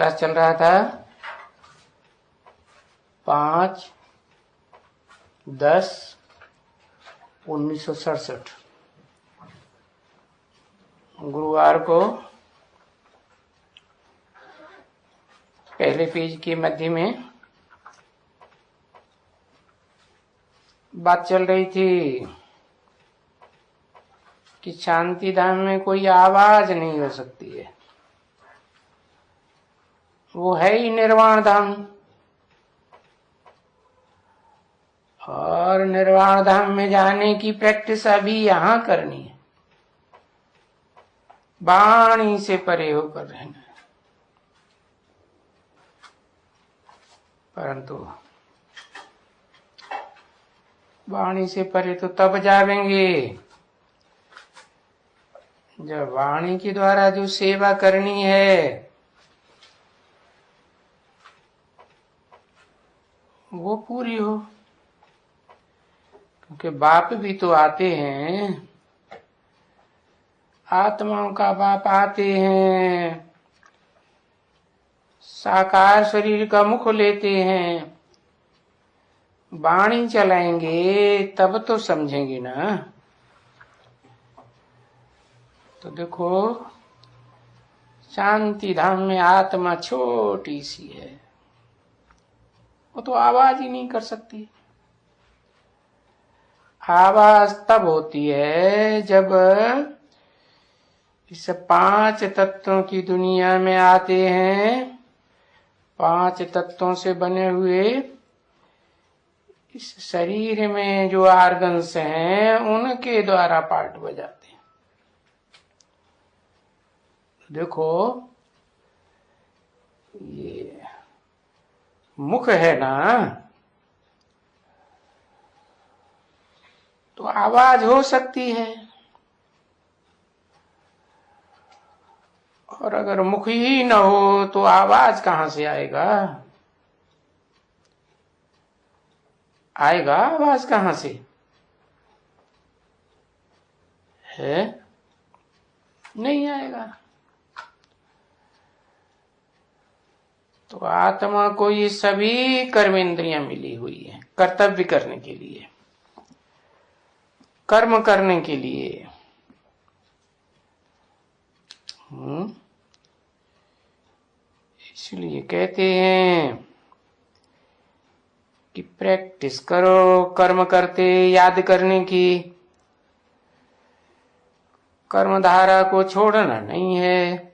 Class चल रहा था 5/10/1967 गुरुवार को पहले पेज के मध्य में बात चल रही थी कि शांति धाम में कोई आवाज नहीं हो सकती है, वो है ही निर्वाण धाम। और निर्वाण धाम में जाने की प्रैक्टिस अभी यहां करनी है, वाणी से परे होकर रहना है। परंतु वाणी से परे तो तब जावेंगे जब वाणी के द्वारा जो सेवा करनी है वो पूरी हो। क्योंकि बाप भी तो आते हैं, आत्माओं का बाप आते हैं, साकार शरीर का मुख लेते हैं, वाणी चलाएंगे तब तो समझेंगे ना। तो देखो शांति धाम में आत्मा छोटी सी है, वो तो आवाज ही नहीं कर सकती। आवाज तब होती है जब इस 5 तत्वों की दुनिया में आते हैं। 5 तत्वों से बने हुए इस शरीर में जो आर्गन्स हैं उनके द्वारा पार्ट बजाते हैं। देखो ये मुख है ना, तो आवाज हो सकती है। और अगर मुख ही न हो तो आवाज कहां से आएगा? आएगा आवाज कहां से? है नहीं आएगा। तो आत्मा को ये सभी कर्मेंद्रियां मिली हुई है कर्तव्य करने के लिए, कर्म करने के लिए। इसलिए कहते हैं कि प्रैक्टिस करो कर्म करते याद करने की। कर्मधारा को छोड़ना नहीं है।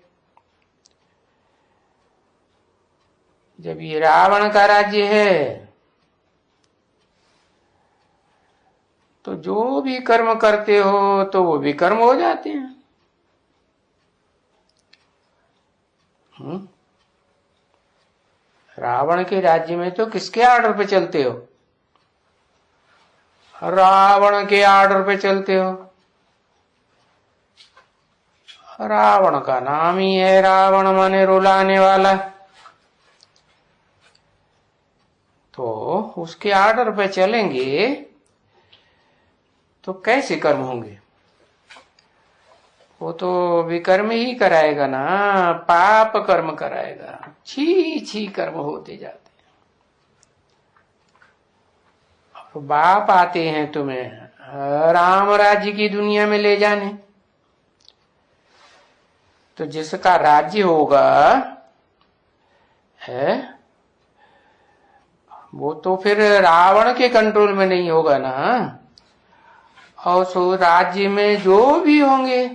जब ये रावण का राज्य है तो जो भी कर्म करते हो तो वो भी कर्म हो जाते हैं। रावण के राज्य में तो किसके आर्डर पे चलते हो? रावण के आर्डर पे चलते हो। रावण का नाम ही है रावण, माने रुलाने वाला। तो उसके आर्डर पे चलेंगे तो कैसे कर्म होंगे? वो तो विकर्म ही कराएगा ना, पाप कर्म कराएगा। छी छी कर्म होते जाते हैं। और बाप आते हैं तुम्हें राम राज्य की दुनिया में ले जाने। तो जिसका राज्य होगा है वो तो फिर रावण के कंट्रोल में नहीं होगा ना। और सो राज्य में जो भी होंगे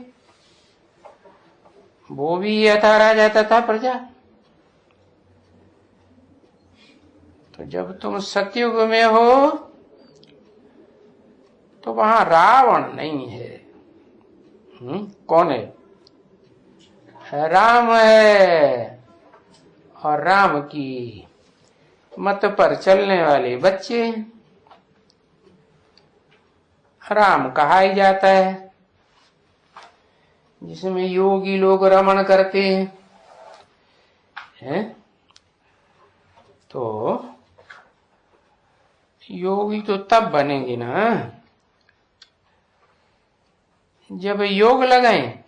वो भी यथा राजा तथा प्रजा। तो जब तुम सतयुग में हो तो वहां रावण नहीं है। कौन है? राम है। और राम की मत पर चलने वाले बच्चे राम कहा ही जाता है। जिसमें योगी लोग रमण करते हैं, तो योगी तो तब बनेंगे ना जब योग लगाएं,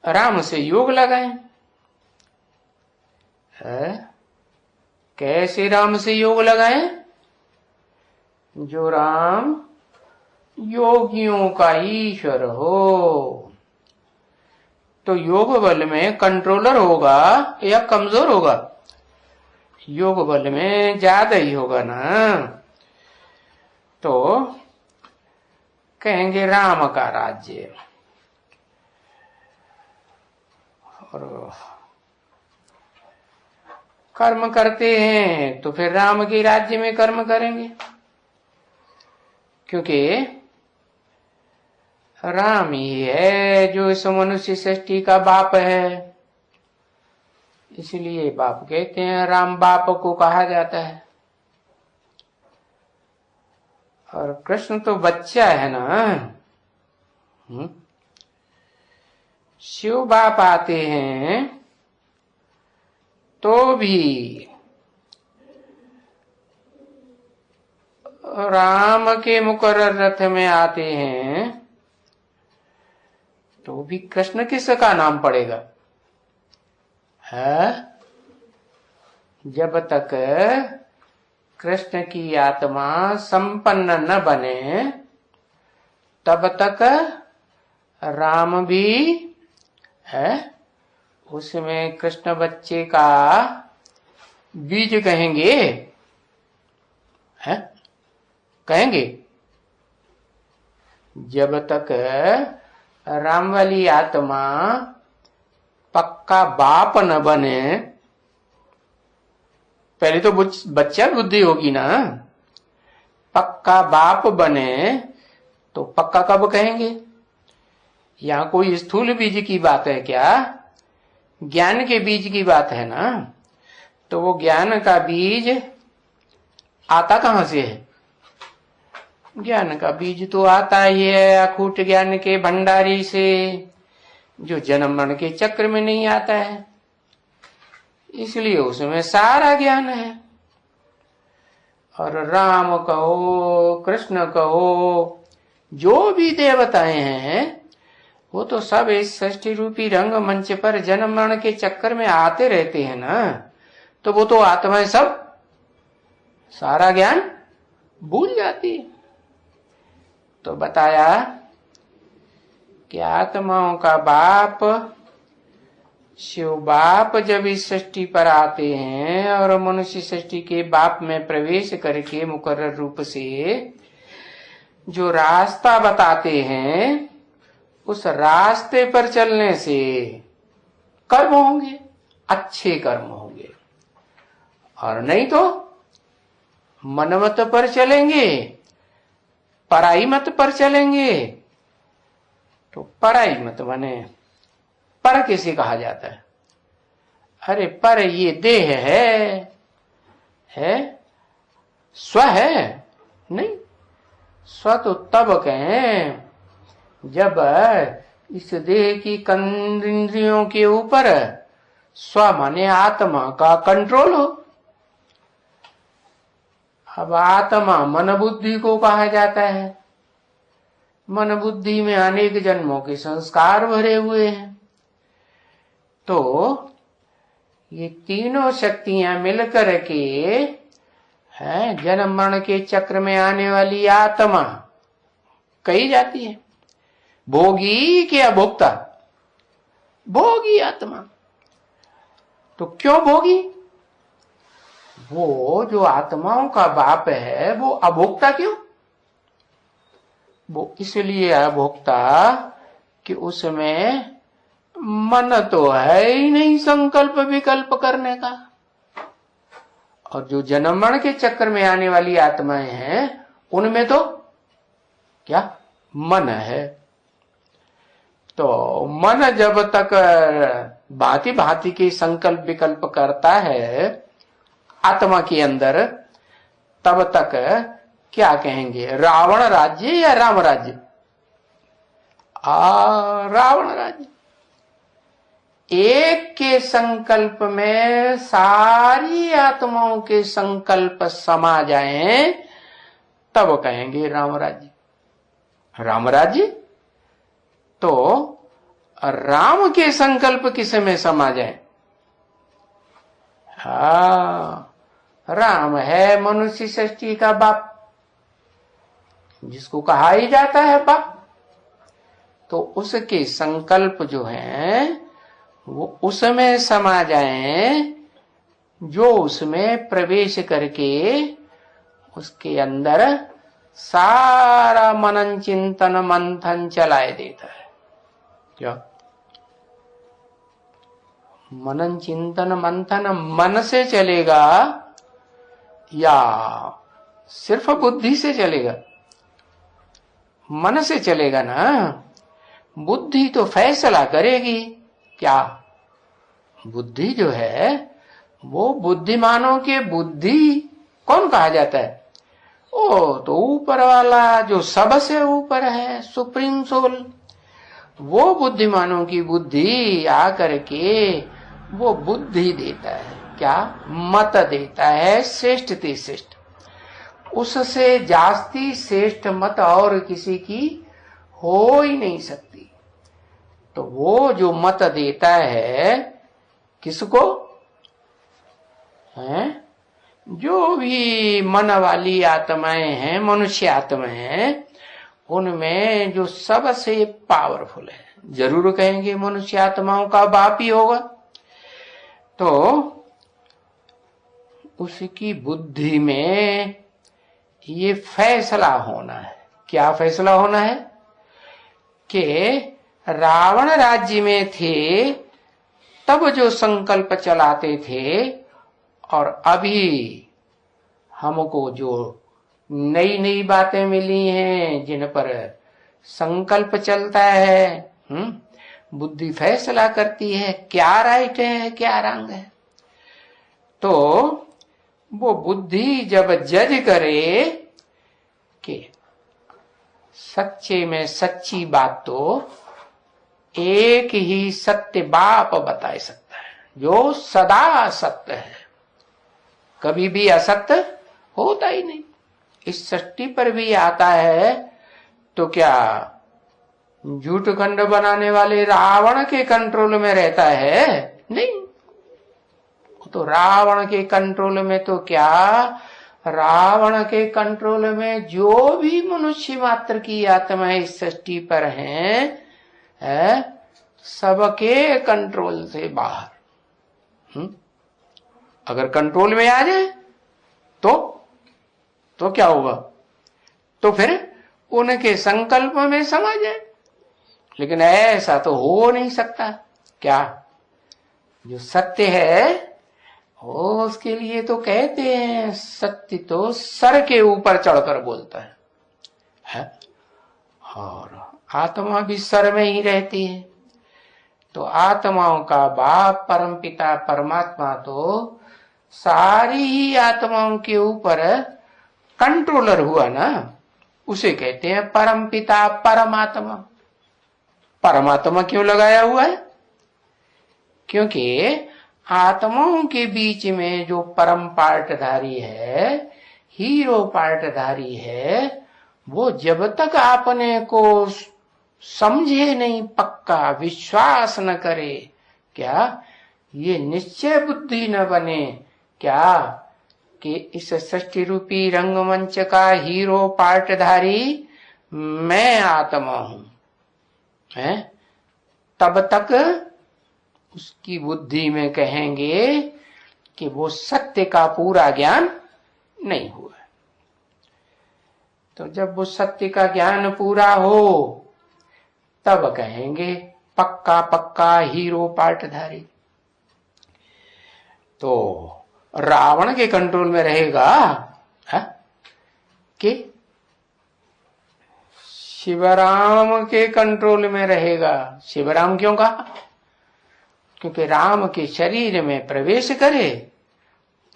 राम से योग लगाएं। है? कैसे राम से योग लगाएं? जो राम योगियों का ईश्वर हो। तो योग बल में कंट्रोलर होगा या कमजोर होगा? योग बल में ज्यादा ही होगा ना। तो कहेंगे राम का राज्य। और कर्म करते हैं तो फिर राम के राज्य में कर्म करेंगे, क्योंकि राम ही है जो इस मनुष्य सृष्टि का बाप है। इसलिए बाप कहते हैं, राम बाप को कहा जाता है। और कृष्ण तो बच्चा है ना। शिव बाप आते हैं तो भी राम के मुकर्रर रथ में आते हैं तो भी कृष्ण किसका नाम पड़ेगा? है? जब तक कृष्ण की आत्मा संपन्न न बने तब तक राम भी है, उसमें कृष्ण बच्चे का बीज कहेंगे। है? कहेंगे। जब तक राम वाली आत्मा पक्का बाप न बने, पहले तो बच्चा बुद्धि होगी ना। पक्का बाप बने तो पक्का कब कहेंगे? यहाँ कोई स्थूल बीज की बात है क्या? ज्ञान के बीज की बात है ना। तो वो ज्ञान का बीज आता कहां से है? ज्ञान का बीज तो आता ही है अखूट ज्ञान के भंडारी से, जो जन्म मरण के चक्र में नहीं आता है। इसलिए उसमें सारा ज्ञान है। और राम कहो, कृष्ण कहो, जो भी देवताएं हैं, वो तो सब इस सृष्टि रूपी रंग मंच पर जन्म मरण के चक्कर में आते रहते हैं ना। तो वो तो आत्माएं सब सारा ज्ञान भूल जाती है। तो बताया कि आत्माओं का बाप शिव बाप जब इस सृष्टि पर आते हैं और मनुष्य सृष्टि के बाप में प्रवेश करके मुकर्रर रूप से जो रास्ता बताते हैं, उस रास्ते पर चलने से कर्म होंगे, अच्छे कर्म होंगे। और नहीं तो मनमत पर चलेंगे, पराई मत पर चलेंगे। तो पराई मत माने पर किसे कहा जाता है? अरे पर ये देह है स्व है नहीं। स्व तो तब कहें जब इस देह की इंद्रियों के ऊपर स्व माने आत्मा का कंट्रोल हो। अब आत्मा मन बुद्धि को कहा जाता है। मन बुद्धि में अनेक जन्मों के संस्कार भरे हुए हैं। तो ये तीनों शक्तियां मिलकर के है जन्म मरण के चक्र में आने वाली आत्मा कही जाती है। भोगी क्या भोक्ता? भोगी आत्मा। तो क्यों भोगी? वो जो आत्माओं का बाप है वो अभोक्ता क्यों? वो इसलिए अभोक्ता कि उसमें मन तो है ही नहीं संकल्प विकल्प करने का। और जो जन्म मरण के चक्कर में आने वाली आत्माएं हैं उनमें तो क्या मन है। तो मन जब तक भांति भांति के संकल्प विकल्प करता है आत्मा के अंदर, तब तक क्या कहेंगे? रावण राज्य या राम राज्य? रावण राज्य। एक के संकल्प में सारी आत्माओं के संकल्प समा जाएं तब कहेंगे राम राज्य। राम राज्य तो राम के संकल्प किस में समा जाए? हाँ, राम है मनुष्य सृष्टि का बाप, जिसको कहा ही जाता है बाप। तो उसके संकल्प जो हैं वो उसमें समा जाएं, जो उसमें प्रवेश करके उसके अंदर सारा मनन चिंतन मंथन चलाए देता है। क्या मनन चिंतन मंथन मन से चलेगा या सिर्फ बुद्धि से चलेगा? मन से चलेगा ना। बुद्धि तो फैसला करेगी। क्या बुद्धि जो है वो बुद्धिमानों के बुद्धि कौन कहा जाता है? ओ तो ऊपर वाला जो सबसे ऊपर है, सुप्रीम सोल, वो बुद्धिमानों की बुद्धि आकर के वो बुद्धि देता है। क्या मत देता है, श्रेष्ठ ते श्रेष्ठ। उससे जास्ती श्रेष्ठ मत और किसी की हो ही नहीं सकती। तो वो जो मत देता है किसको है? जो भी मन वाली आत्माएं हैं, मनुष्य आत्माएं हैं, उनमें जो सबसे पावरफुल है, जरूर कहेंगे मनुष्य आत्माओं का बाप ही होगा। तो उसकी बुद्धि में ये फैसला होना है। क्या फैसला होना है? कि रावण राज्य में थे तब जो संकल्प चलाते थे, और अभी हमको जो नई नई बातें मिली हैं जिन पर संकल्प चलता है, बुद्धि फैसला करती है क्या राइट है क्या रंग है। तो वो बुद्धि जब जज करे कि सच्चे में सच्ची बात तो एक ही सत्य बाप बता सकता है, जो सदा सत्य है, कभी भी असत्य होता ही नहीं। इस सृष्टि पर भी आता है तो क्या झूठ खंड बनाने वाले रावण के कंट्रोल में रहता है? नहीं। तो रावण के कंट्रोल में तो क्या, रावण के कंट्रोल में जो भी मनुष्य मात्र की आत्मा इस सृष्टि पर है, सबके कंट्रोल से बाहर। अगर कंट्रोल में आ जाए तो क्या होगा? तो फिर उनके संकल्प में समा जाए। लेकिन ऐसा तो हो नहीं सकता। क्या जो सत्य है उसके लिए तो कहते हैं सत्य तो सर के ऊपर चढ़कर बोलता है? और आत्मा भी सर में ही रहती है। तो आत्माओं का बाप परमपिता परमात्मा तो सारी ही आत्माओं के ऊपर कंट्रोलर हुआ ना। उसे कहते हैं परमपिता परमात्मा। परमात्मा क्यों लगाया हुआ है? क्योंकि आत्माओं के बीच में जो परम पार्टधारी है, हीरो पार्टधारी है, वो जब तक आपने को समझे नहीं, पक्का विश्वास न करे, क्या ये निश्चय बुद्धि न बने क्या कि इस सृष्टि रूपी रंगमंच का हीरो पार्टधारी मैं आत्मा हूं, है? तब तक उसकी बुद्धि में कहेंगे कि वो सत्य का पूरा ज्ञान नहीं हुआ। तो जब वो सत्य का ज्ञान पूरा हो तब कहेंगे पक्का पक्का हीरो पार्टधारी। तो रावण के कंट्रोल में रहेगा कि शिवराम के कंट्रोल में रहेगा? शिवराम क्यों कहा? क्योंकि राम के शरीर में प्रवेश करे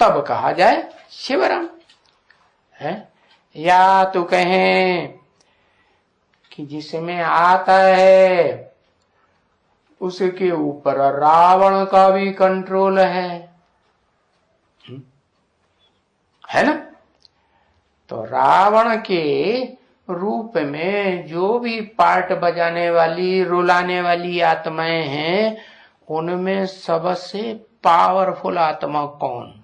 तब कहा जाए शिवराम है। या तो कहें कि जिसमें आता है उसके ऊपर रावण का भी कंट्रोल है ना। तो रावण के रूप में जो भी पार्ट बजाने वाली रुलाने वाली आत्माएं हैं, उनमें सबसे पावरफुल आत्मा कौन?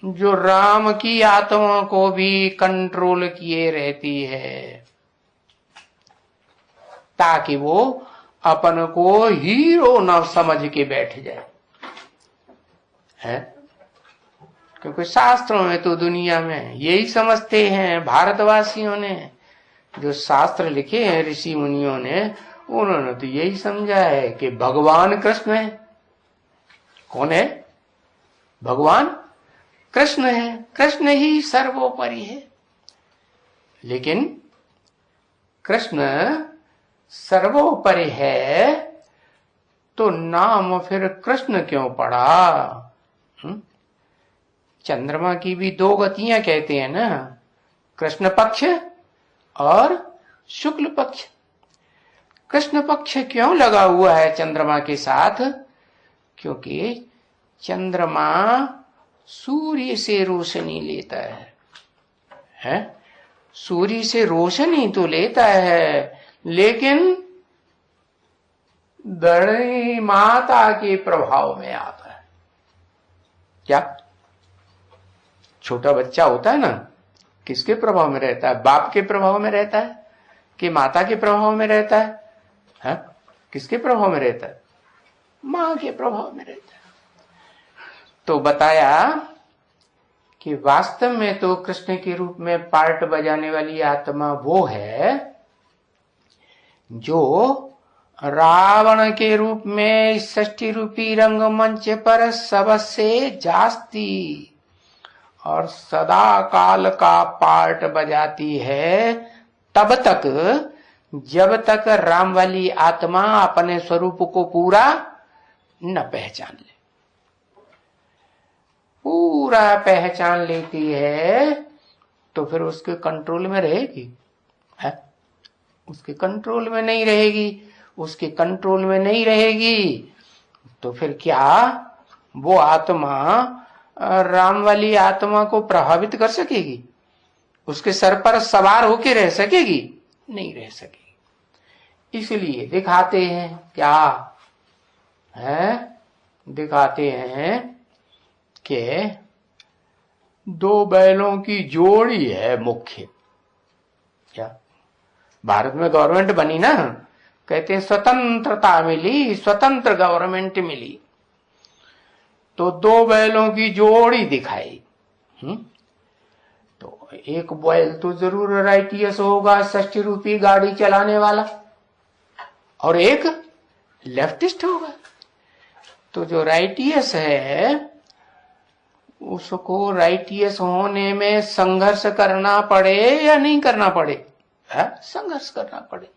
जो राम की आत्मा को भी कंट्रोल किए रहती है, ताकि वो अपन को हीरो न समझ के बैठ जाए। है? क्योंकि शास्त्रों में तो दुनिया में यही समझते हैं, भारतवासियों ने जो शास्त्र लिखे हैं, ऋषि मुनियों ने, उन्होंने तो यही समझा है कि भगवान कृष्ण है। कौन है? भगवान कृष्ण है, कृष्ण ही सर्वोपरि है। लेकिन कृष्ण सर्वोपरि है तो नाम फिर कृष्ण क्यों पड़ा? चंद्रमा की भी दो गतियां कहते हैं ना, कृष्ण पक्ष और शुक्ल पक्ष। कृष्ण पक्ष क्यों लगा हुआ है चंद्रमा के साथ? क्योंकि चंद्रमा सूर्य से रोशनी लेता है? सूर्य से रोशनी तो लेता है, लेकिन धरणी माता के प्रभाव में आता है। क्या? छोटा बच्चा होता है ना, किसके प्रभाव में रहता है? बाप के प्रभाव में रहता है कि माता के प्रभाव में रहता है? किसके प्रभाव में रहता है? मां के प्रभाव में रहता है। तो बताया कि वास्तव में तो कृष्ण के रूप में पार्ट बजाने वाली आत्मा वो है जो रावण के रूप में षष्ठी रूपी रंगमंच पर सबसे जास्ती और सदा काल का पार्ट बजाती है, तब तक जब तक राम वाली आत्मा अपने स्वरूप को पूरा न पहचान ले। पूरा पहचान लेती है तो फिर उसके कंट्रोल में रहेगी? है? उसके कंट्रोल में नहीं रहेगी। उसके कंट्रोल में नहीं रहेगी तो फिर क्या वो आत्मा राम वाली आत्मा को प्रभावित कर सकेगी? उसके सर पर सवार होके रह सकेगी? नहीं रह सकेगी। इसलिए दिखाते हैं क्या है? दिखाते हैं कि दो बैलों की जोड़ी है मुख्य। क्या? भारत में गवर्नमेंट बनी ना, कहते हैं स्वतंत्रता मिली, स्वतंत्र गवर्नमेंट मिली, तो दो बैलों की जोड़ी दिखाई। तो एक बैल तो जरूर राइटियस होगा, षष्ठी रूपी गाड़ी चलाने वाला, और एक लेफ्टिस्ट होगा। तो जो राइटियस है उसको राइटियस होने में संघर्ष करना पड़े या नहीं करना पड़े? संघर्ष करना पड़े।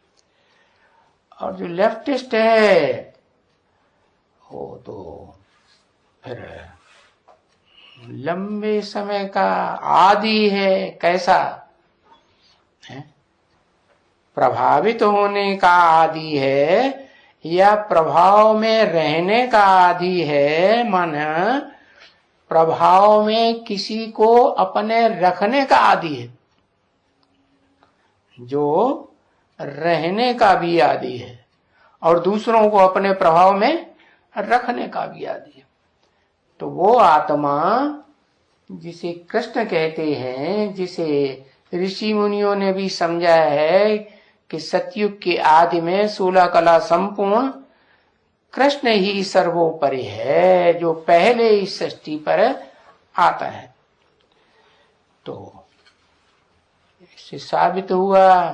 और जो लेफ्टिस्ट है वो तो फिर लंबे समय का आदी है। कैसा है? प्रभावित होने का आदी है या प्रभाव में रहने का आदी है? मन प्रभाव में किसी को अपने रखने का आदी है, जो रहने का भी आदी है और दूसरों को अपने प्रभाव में रखने का भी आदी है। तो वो आत्मा जिसे कृष्ण कहते हैं, जिसे ऋषि मुनियों ने भी समझा है कि सतयुग के आदि में 16 कला संपूर्ण कृष्ण ही सर्वोपरि है, जो पहले इस सृष्टि पर आता है। तो इससे साबित हुआ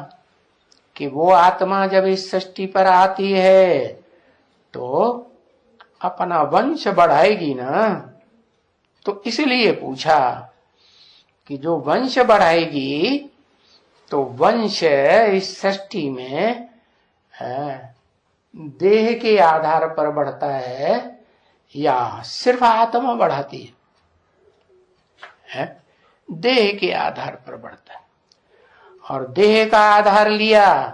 कि वो आत्मा जब इस सृष्टि पर आती है तो अपना वंश बढ़ाएगी ना। तो इसलिए पूछा कि जो वंश बढ़ाएगी तो वंश इस सृष्टि में देह के आधार पर बढ़ता है या सिर्फ आत्मा बढ़ाती है? देह के आधार पर बढ़ता है। और देह का आधार लिया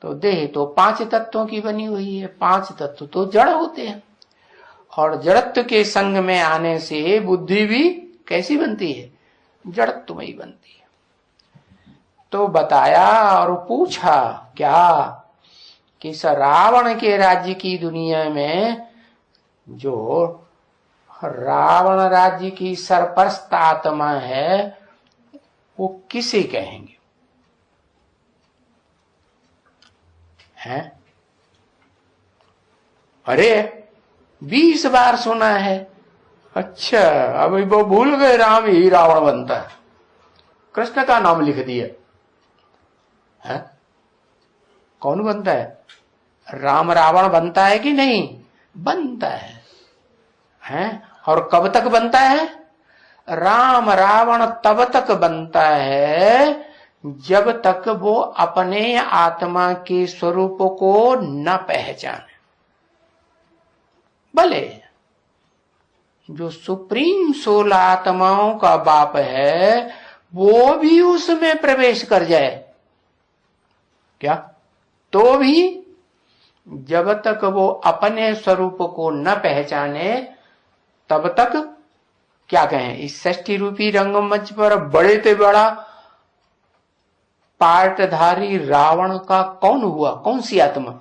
तो देह तो 5 तत्वों की बनी हुई है। 5 तत्व तो जड़ होते हैं और जड़त्व के संग में आने से बुद्धि भी कैसी बनती है? जड़त्वमयी बनती है। तो बताया और पूछा क्या कि इस रावण के राज्य की दुनिया में जो रावण राज्य की सरपरस्त आत्मा है वो किसे कहेंगे? हैं? अरे 20 बार सुना है। अच्छा, अब वो भूल गए राम ही रावण बनता है, कृष्ण का नाम लिख दिया है। कौन बनता है? राम रावण बनता है कि नहीं? बनता है? और कब तक बनता है? राम रावण तब तक बनता है जब तक वो अपने आत्मा के स्वरूप को न पहचाने। भले जो सुप्रीम सोल आत्माओं का बाप है वो भी उसमें प्रवेश कर जाए क्या, तो भी जब तक वो अपने स्वरूप को न पहचाने तब तक क्या कहें, इस षष्ठी रूपी रंगमंच पर बड़े से बड़ा पार्टधारी रावण का कौन हुआ? कौन सी आत्मा?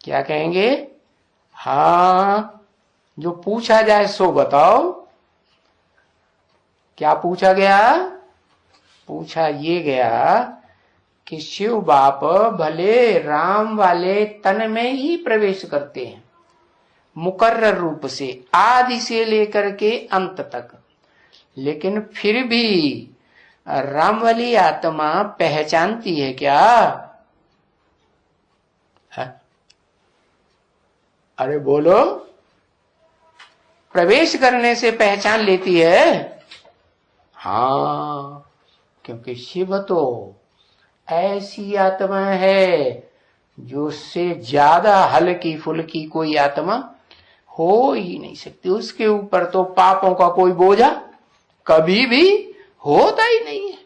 क्या कहेंगे? हाँ, जो पूछा जाए सो बताओ। क्या पूछा गया? पूछा ये गया कि शिव बाप भले राम वाले तन में ही प्रवेश करते हैं मुकर्रर रूप से, आदि से लेकर के अंत तक, लेकिन फिर भी राम वाली आत्मा पहचानती है क्या? है? अरे बोलो, प्रवेश करने से पहचान लेती है। हाँ, क्योंकि शिव तो ऐसी आत्मा है जो उससे ज्यादा हल्की फुल्की कोई आत्मा हो ही नहीं सकती। उसके ऊपर तो पापों का कोई बोझा कभी भी होता ही नहीं है।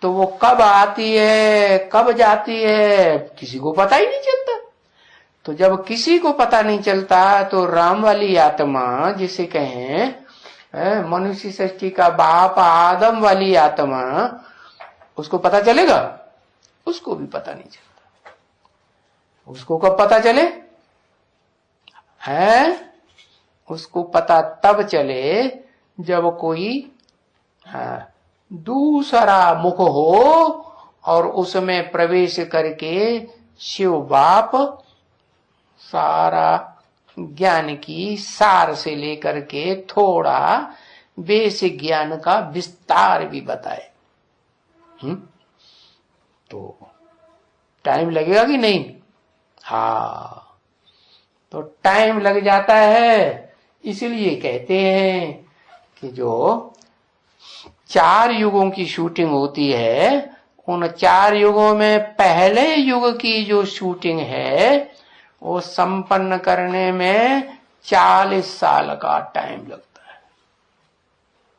तो वो कब आती है कब जाती है किसी को पता ही नहीं चलता। तो जब किसी को पता नहीं चलता तो राम वाली आत्मा, जिसे कहें मनुष्य सृष्टि का बाप आदम वाली आत्मा, उसको पता चलेगा? उसको भी पता नहीं चलता। उसको कब पता चले? है उसको पता तब चले जब कोई दूसरा मुख हो और उसमें प्रवेश करके शिव बाप सारा ज्ञान की सार से लेकर के थोड़ा बेसिक ज्ञान का विस्तार भी बताए। तो टाइम लगेगा कि नहीं? हाँ, तो टाइम लग जाता है। इसलिए कहते हैं कि जो 4 युगों की शूटिंग होती है, उन 4 युगों में पहले युग की जो शूटिंग है वो संपन्न करने में 40 साल का टाइम लगता है।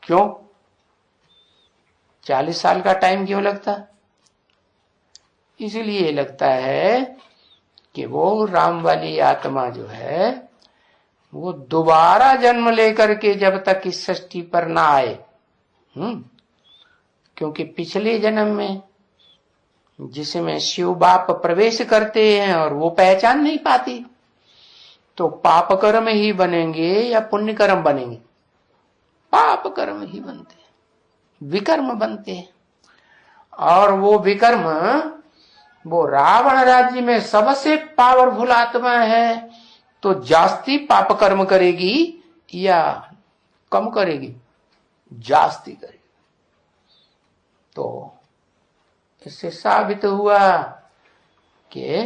क्यों 40 साल का टाइम क्यों लगता है? इसलिए लगता है कि वो राम वाली आत्मा जो है वो दोबारा जन्म लेकर के जब तक इस सृष्टि पर ना आए, क्योंकि पिछले जन्म में जिसमें शिव बाप प्रवेश करते हैं और वो पहचान नहीं पाती, तो पाप कर्म ही बनेंगे या पुण्य कर्म बनेंगे? पाप कर्म ही बनते हैं, विकर्म बनते हैं। और वो विकर्म, वो रावण राज्य में सबसे पावरफुल आत्मा है, तो जास्ती पाप कर्म करेगी या कम करेगी? जास्ती करेगी। तो इससे साबित हुआ कि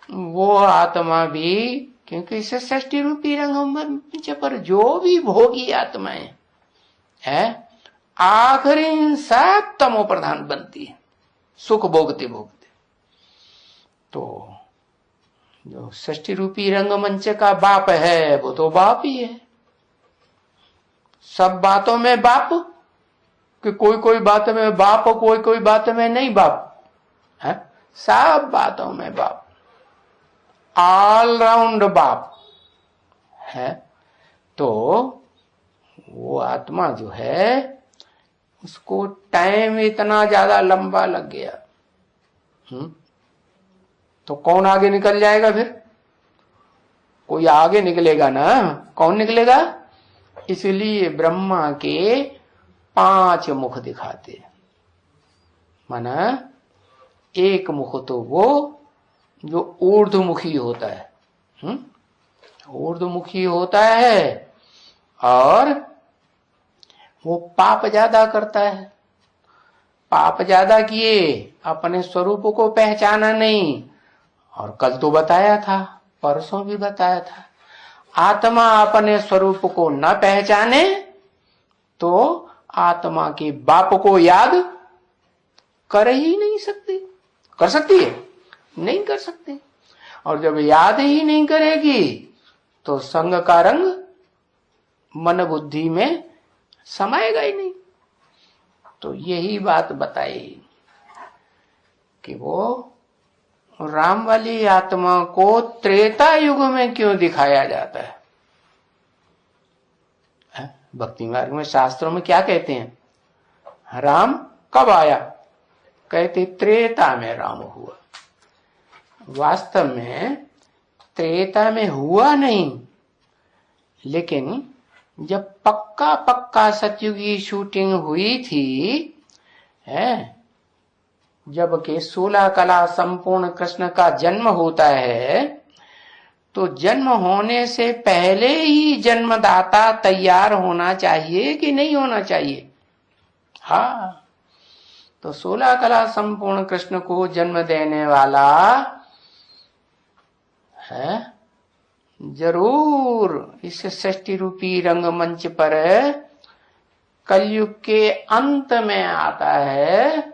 वो आत्मा भी, क्योंकि इसे षष्ठी रूपी रंगमंच पर जो भी भोगी आत्माएं है आखिरी सब तमो प्रधान बनती है, सुख भोगते भोगते। तो जो षष्ठी रूपी रंगमंच का बाप है वो तो बाप ही है, सब बातों में बाप, कि कोई कोई बात में बाप कोई कोई बात में नहीं बाप है, सब बातों में बाप, ऑलराउंड बाप है। तो वो आत्मा जो है उसको टाइम इतना ज्यादा लंबा लग गया, तो कौन आगे निकल जाएगा फिर? कोई आगे निकलेगा ना, कौन निकलेगा? इसलिए ब्रह्मा के 5 मुख दिखाते, माना एक मुख तो वो जो ऊर्ध्वमुखी होता है, ऊर्ध्वमुखी होता है और वो पाप ज्यादा करता है। पाप ज्यादा किए, अपने स्वरूप को पहचाना नहीं। और कल तो बताया था, परसों भी बताया था, आत्मा अपने स्वरूप को न पहचाने तो आत्मा के बाप को याद कर ही नहीं सकती। कर सकती है? नहीं कर सकती। और जब याद ही नहीं करेगी तो संग का रंग मन बुद्धि में समाएगा ही नहीं। तो यही बात बताई कि वो राम वाली आत्मा को त्रेता युग में क्यों दिखाया जाता है? भक्ति मार्ग में शास्त्रों में क्या कहते हैं? राम कब आया? कहते त्रेता में राम हुआ। वास्तव में त्रेता में हुआ नहीं, लेकिन जब पक्का पक्का सतयुग की शूटिंग हुई थी, जब के 16 कला संपूर्ण कृष्ण का जन्म होता है, तो जन्म होने से पहले ही जन्मदाता तैयार होना चाहिए कि नहीं होना चाहिए? हाँ, तो 16 कला संपूर्ण कृष्ण को जन्म देने वाला है जरूर इस सृष्टि रूपी रंगमंच पर कलयुग के अंत में आता है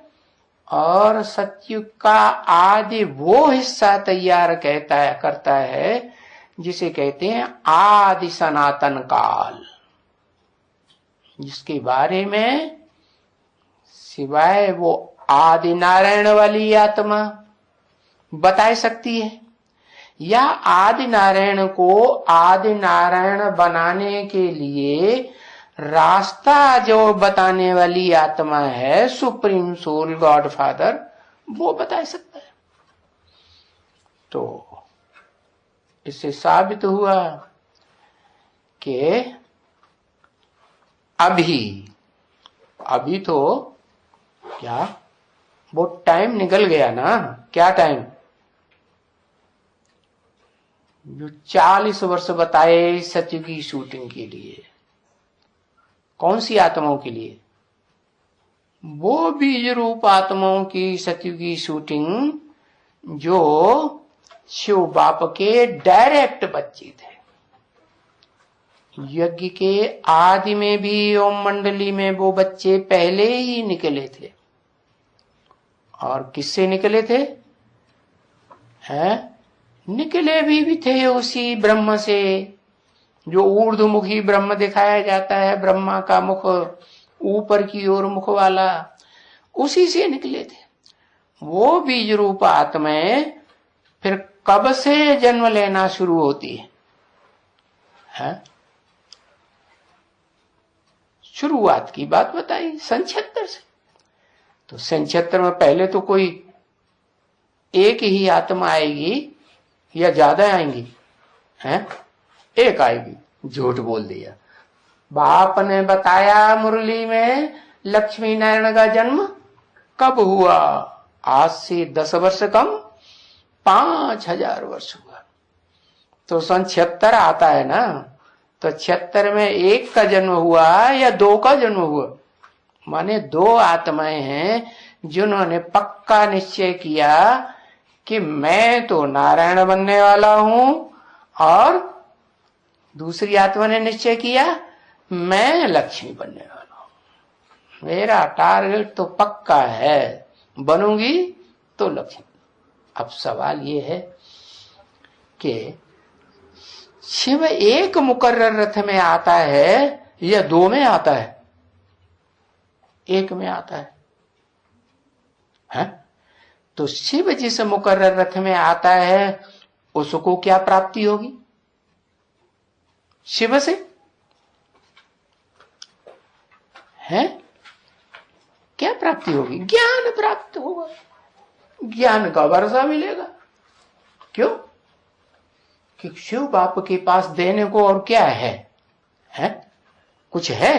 और सतयुग का आदि वो हिस्सा तैयार करता है जिसे कहते हैं आदि सनातन काल, जिसके बारे में सिवाय वो आदि नारायण वाली आत्मा बता सकती है, या आदि नारायण को आदि नारायण बनाने के लिए रास्ता जो बताने वाली आत्मा है, सुप्रीम सोल गॉड फादर, वो बता सकता है। तो इससे साबित हुआ कि अभी तो क्या वो टाइम निकल गया ना? क्या टाइम? जो 40 वर्ष बताए सत्य की शूटिंग के लिए, कौन सी आत्माओं के लिए? वो बीज रूप आत्माओं की सत्य की शूटिंग जो शिव बाप के डायरेक्ट बच्चे थे। यज्ञ के आदि में भी ओम मंडली में वो बच्चे पहले ही निकले थे। और किससे निकले थे? निकले भी थे उसी ब्रह्म से, जो ऊर्ध्वमुखी ब्रह्म दिखाया जाता है, ब्रह्मा का मुख ऊपर की ओर मुख वाला, उसी से निकले थे। वो बीज रूप आत्माएं फिर कब से जन्म लेना शुरू होती है? शुरुआत की बात बताई 76 से। तो 76 में पहले तो कोई एक ही आत्मा आएगी या ज्यादा आएंगी? एक आएगी। झूठ बोल दिया। बाप ने बताया मुरली में लक्ष्मी नारायण का जन्म कब हुआ? आज से 10 वर्ष कम 5000 वर्ष हुआ। तो सन 76 आता है ना, तो 76 में एक का जन्म हुआ या 2 का जन्म हुआ? माने 2 आत्माएं हैं जिन्होंने पक्का निश्चय किया कि मैं तो नारायण बनने वाला हूं, और दूसरी आत्मा ने निश्चय किया मैं लक्ष्मी बनने वाला हूं। मेरा टारगेट तो पक्का है, बनूंगी तो लक्ष्मी। अब सवाल ये है कि शिव एक मुकर्रर रथ में आता है या 2 में आता है? 1 में आता है? तो शिव जिस मुकर्रर रथ में आता है उसको क्या प्राप्ति होगी? शिव से क्या प्राप्ति होगी? ज्ञान प्राप्त होगा, ज्ञान का वर्षा मिलेगा। क्यों? कि शिव बाप के पास देने को और क्या है? कुछ है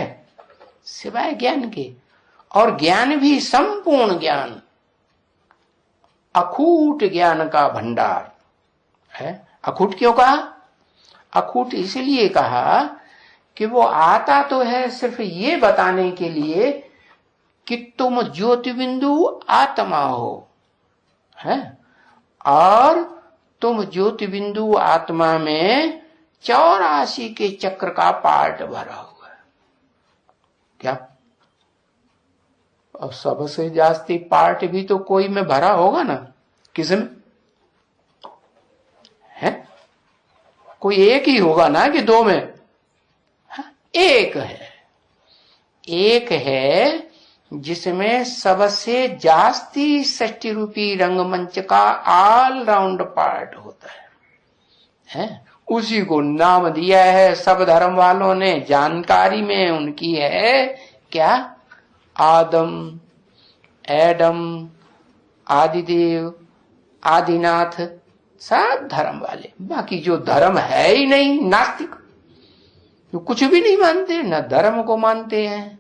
सिवाय ज्ञान के? और ज्ञान भी संपूर्ण ज्ञान, अखूट ज्ञान का भंडार है। अखूट क्यों कहा? अखूट इसलिए कहा कि वो आता तो है सिर्फ ये बताने के लिए कि तुम ज्योतिबिंदु आत्मा हो, है, और तुम ज्योतिबिंदु आत्मा में 84 के चक्र का पार्ट भरा हुआ है। क्या? और सबसे जास्ती पार्ट भी तो कोई में भरा होगा ना, किसमें है? कोई एक ही होगा ना कि दो में? एक है, एक है जिसमें सबसे जास्ती षष्ठी रूपी रंगमंच का ऑल राउंड पार्ट होता है? उसी को नाम दिया है सब धर्म वालों ने, जानकारी में उनकी है क्या? आदम, एडम, आदिदेव, आदिनाथ, सब धर्म वाले। बाकी जो धर्म है ही नहीं, नास्तिक, जो कुछ भी नहीं मानते, न धर्म को मानते हैं,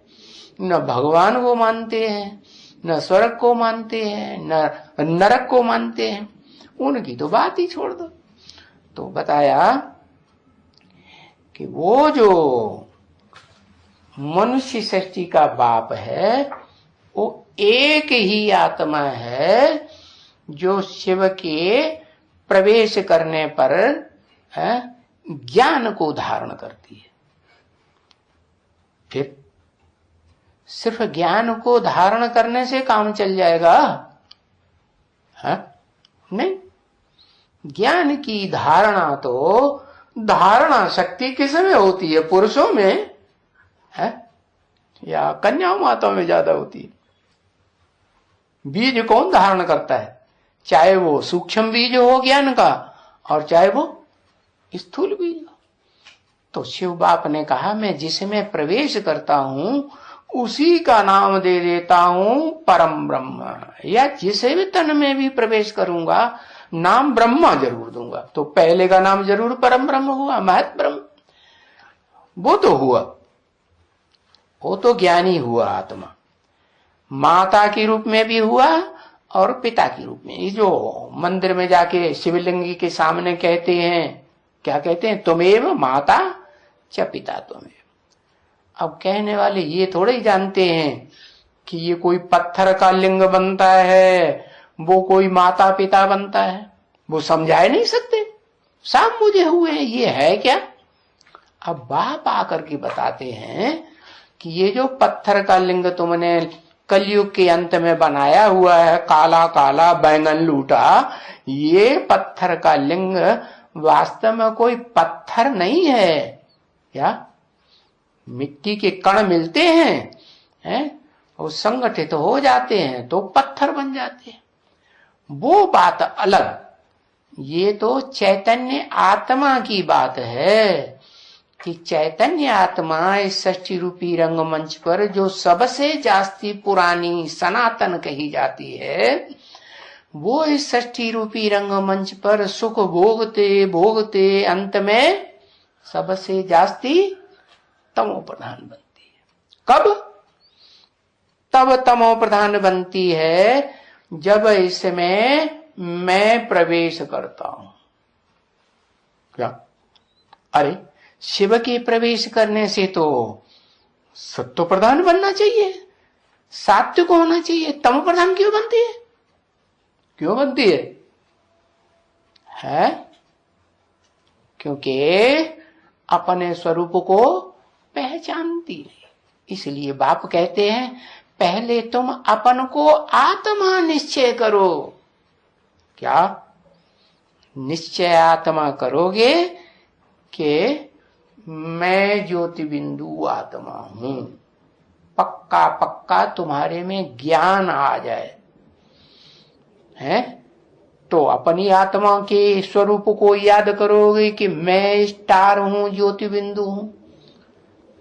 न भगवान को मानते हैं, न स्वर्ग को मानते हैं, न नरक को मानते हैं, उनकी तो बात ही छोड़ दो। तो बताया कि वो जो मनुष्य सृष्टि का बाप है वो एक ही आत्मा है जो शिव के प्रवेश करने पर ज्ञान को धारण करती है। फिर सिर्फ ज्ञान को धारण करने से काम चल जाएगा? नहीं, ज्ञान की धारणा तो धारणा शक्ति किसमें होती है? पुरुषों में है या कन्या माताओं में ज्यादा होती है? बीज कौन धारण करता है? चाहे वो सूक्ष्म बीज हो ज्ञान का और चाहे वो स्थूल बीज हो। तो शिव बाप ने कहा मैं जिसमें प्रवेश करता हूं उसी का नाम दे देता हूं परम ब्रह्म, या जिसे भी तन में भी प्रवेश करूंगा नाम ब्रह्मा जरूर दूंगा। तो पहले का नाम जरूर परम ब्रह्म हुआ, महत ब्रह्म। वो तो हुआ, वो तो ज्ञानी हुआ आत्मा, माता के रूप में भी हुआ और पिता के रूप में। ये जो मंदिर में जाके शिवलिंग के सामने कहते हैं, क्या कहते हैं? तुमेव माता च पिता तुमेव। अब कहने वाले ये थोड़े ही जानते हैं कि ये कोई पत्थर का लिंग बनता है, वो कोई माता पिता बनता है। वो समझा नहीं सकते, सब मुझे हुए हैं, ये है क्या? अब बाप आकर के बताते हैं कि ये जो पत्थर का लिंग तुमने कलयुग के अंत में बनाया हुआ है, काला काला बैंगन लूटा, ये पत्थर का लिंग वास्तव में कोई पत्थर नहीं है। क्या? मिट्टी के कण मिलते हैं, और संगठित हो जाते हैं तो पत्थर बन जाते हैं, वो बात अलग। ये तो चैतन्य आत्मा की बात है कि चैतन्य आत्मा इस षष्ठी रूपी रंगमंच पर जो सबसे जास्ती पुरानी सनातन कही जाती है, वो इस षष्ठी रूपी रंगमंच पर सुख भोगते भोगते अंत में सबसे जास्ती तमो प्रधान बनती है। कब? तब तमो प्रधान बनती है जब इसमें मैं प्रवेश करता हूं। क्या? अरे शिव के प्रवेश करने से तो सत्व प्रधान बनना चाहिए, सात्विक होना चाहिए, तमो प्रधान क्यों बनती है? क्यों बनती है? क्योंकि अपने स्वरूप को पहचानती नहीं। इसलिए बाप कहते हैं पहले तुम अपन को आत्मा निश्चय करो। क्या निश्चय आत्मा करोगे कि मैं ज्योति बिंदु आत्मा हूं, पक्का पक्का तुम्हारे में ज्ञान आ जाए, है? तो अपनी आत्मा के स्वरूप को याद करोगे कि मैं स्टार हूं, ज्योति बिंदु हूं,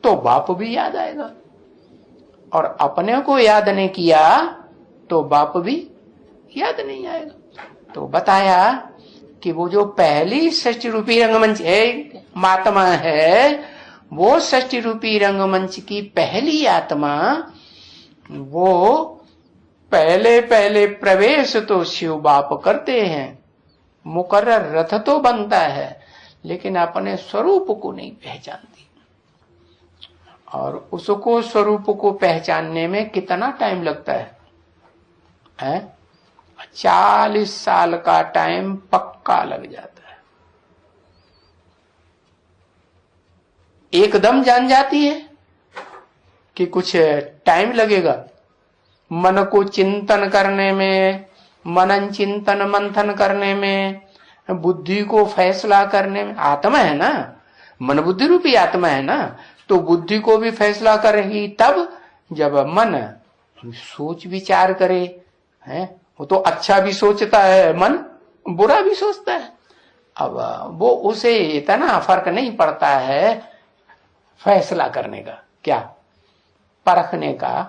तो बाप भी याद आएगा। और अपने को याद नहीं किया तो बाप भी याद नहीं आएगा। तो बताया कि वो जो पहली षष्ठी रूपी रंगमंच है, महात्मा है, वो षष्ठी रूपी रंगमंच की पहली आत्मा, वो पहले पहले प्रवेश तो शिव बाप करते हैं, मुकर्रर रथ तो बनता है, लेकिन अपने स्वरूप को नहीं पहचानती। और उसको स्वरूप को पहचानने में कितना टाइम लगता है? 40 साल का टाइम पक्का लग जाता है। एकदम जान जाती है कि कुछ टाइम लगेगा? मन को चिंतन करने में, मनन चिंतन मंथन करने में, बुद्धि को फैसला करने में। आत्मा है ना, मन बुद्धि रूपी आत्मा है ना, तो बुद्धि को भी फैसला करेगी तब जब मन सोच विचार करे। है वो तो अच्छा भी सोचता है मन, बुरा भी सोचता है। अब वो उसे इतना फर्क नहीं पड़ता है फैसला करने का, क्या परखने का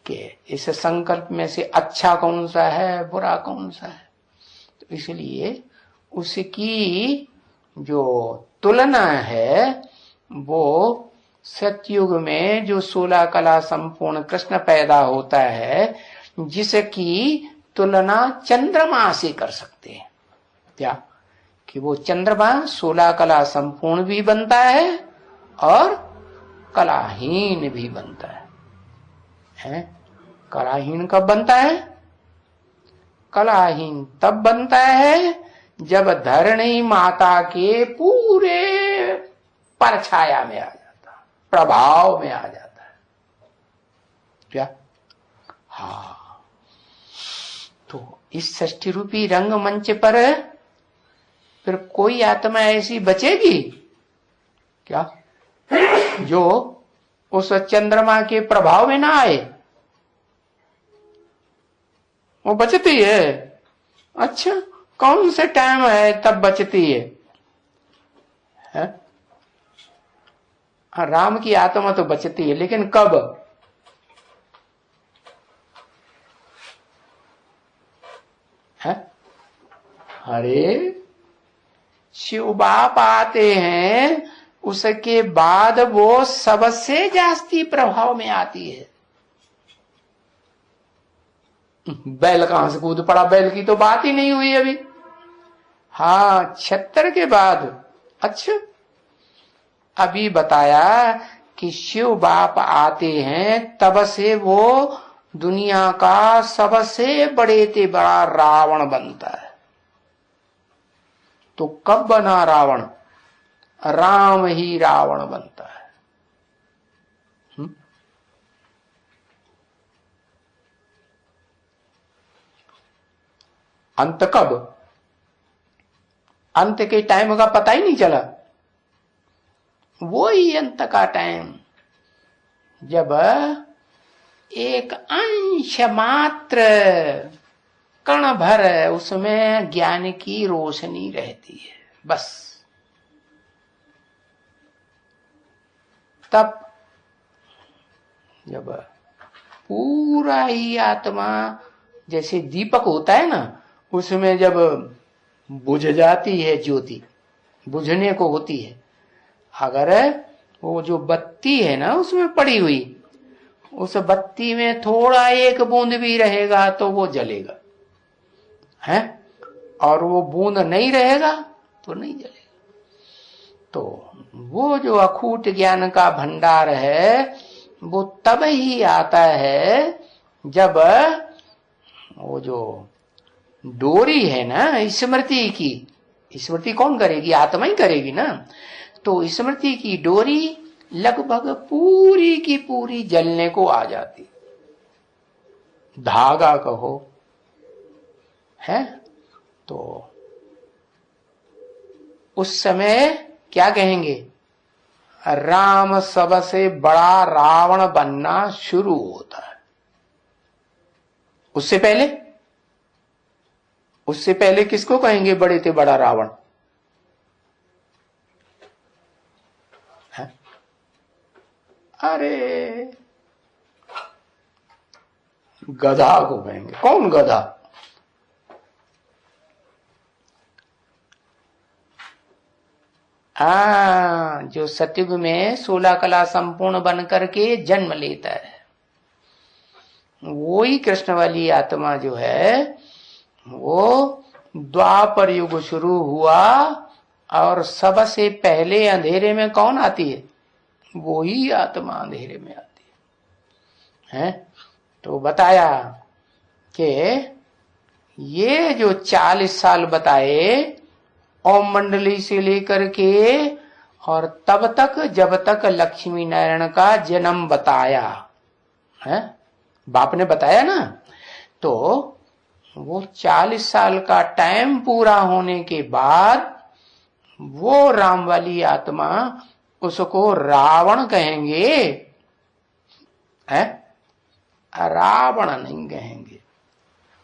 कि इस संकल्प में से अच्छा कौन सा है, बुरा कौन सा है। तो इसलिए उसकी जो तुलना है वो सतयुग में जो 16 कला संपूर्ण कृष्ण पैदा होता है, जिसकी तुलना चंद्रमा से कर सकते हैं। क्या कि वो चंद्रमा 16 कला संपूर्ण भी बनता है और कलाहीन भी बनता है? कलाहीन कब बनता है? कलाहीन तब बनता है जब धरणी माता के पूरे परछाया में आ जाता, प्रभाव में आ जाता है। क्या? हाँ, तो इस षष्ठी रूपी रंगमंच पर फिर कोई आत्मा ऐसी बचेगी क्या जो उस चंद्रमा के प्रभाव में ना आए? वो बचती है। अच्छा, कौन से टाइम है तब बचती है? राम की आत्मा तो बचती है, लेकिन कब? है? अरे शिव बाप आते हैं, उसके बाद वो सबसे जास्ती प्रभाव में आती है। बैल कहां से कूद पड़ा? बैल की तो बात ही नहीं हुई अभी। हाँ, 76 के बाद। अच्छा, अभी बताया कि शिव बाप आते हैं, तब से वो दुनिया का सबसे बड़े से बड़ा रावण बनता है। तो कब बना रावण? राम ही रावण बनता है। अंत कब? अंत के टाइम का पता ही नहीं चला। वो ही अंत का टाइम जब एक अंश मात्र, कण भर उसमें ज्ञान की रोशनी रहती है, बस। तब जब पूरा ही आत्मा जैसे दीपक होता है ना, उसमें जब बुझ जाती है ज्योति, बुझने को होती है, अगर वो जो बत्ती है ना उसमें पड़ी हुई, उस बत्ती में थोड़ा एक बूंद भी रहेगा तो वो जलेगा, है? और वो बूंद नहीं रहेगा तो नहीं जलेगा। तो वो जो अखूट ज्ञान का भंडार है वो तब ही आता है जब वो जो डोरी है ना स्मृति की, स्मृति कौन करेगी? आत्मा ही करेगी ना। तो स्मृति की डोरी लगभग पूरी की पूरी जलने को आ जाती, धागा कहो, है? तो उस समय क्या कहेंगे? राम सबसे बड़ा रावण बनना शुरू होता है। उससे पहले किसको कहेंगे बड़े से बड़ा रावण? है? अरे गधा को कहेंगे। कौन गधा? जो सतयुग में 16 कला संपूर्ण बन करके जन्म लेता है, वो ही कृष्ण वाली आत्मा जो है वो द्वापर युग शुरू हुआ और सबसे पहले अंधेरे में कौन आती है? वो ही आत्मा अंधेरे में आती है। तो बताया कि ये जो 40 साल बताए ओम मंडली से लेकर के और तब तक जब तक लक्ष्मी नारायण का जन्म बताया है, बाप ने बताया ना, तो वो 40 साल का टाइम पूरा होने के बाद वो राम वाली आत्मा, उसको रावण कहेंगे, है? रावण नहीं कहेंगे,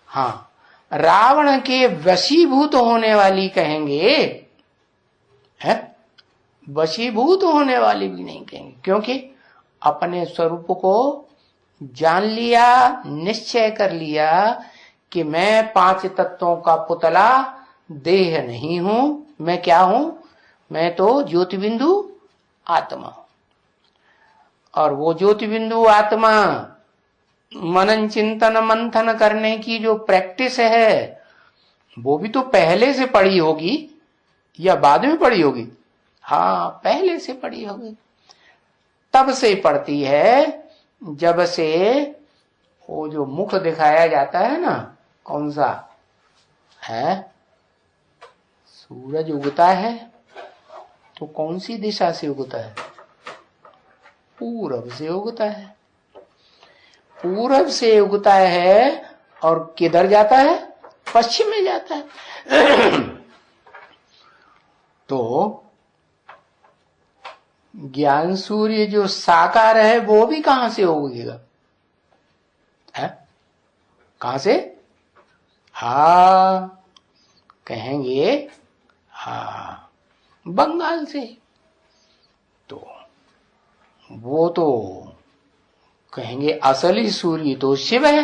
हाँ रावण के वशीभूत होने वाली कहेंगे, है? वशीभूत होने वाली भी नहीं कहेंगे, क्योंकि अपने स्वरूप को जान लिया, निश्चय कर लिया कि मैं 5 तत्वों का पुतला देह नहीं हूं, मैं क्या हूं? मैं तो ज्योतिबिंदु आत्मा हूं। और वो ज्योतिबिंदु आत्मा मनन चिंतन मंथन करने की जो प्रैक्टिस है वो भी तो पहले से पड़ी होगी या बाद में पड़ी होगी? हाँ, पहले से पड़ी होगी। तब से पड़ती है जब से वो जो मुख दिखाया जाता है ना, कौन सा है? सूरज उगता है तो कौन सी दिशा से उगता है? पूरब से उगता है। पूरब से उगता है और किधर जाता है? पश्चिम में जाता है। तो ज्ञान सूर्य जो साकार है वो भी कहां से उगेगा? है? कहां से? हाँ कहेंगे, हाँ बंगाल से। तो वो तो कहेंगे असली सूर्य तो शिव है।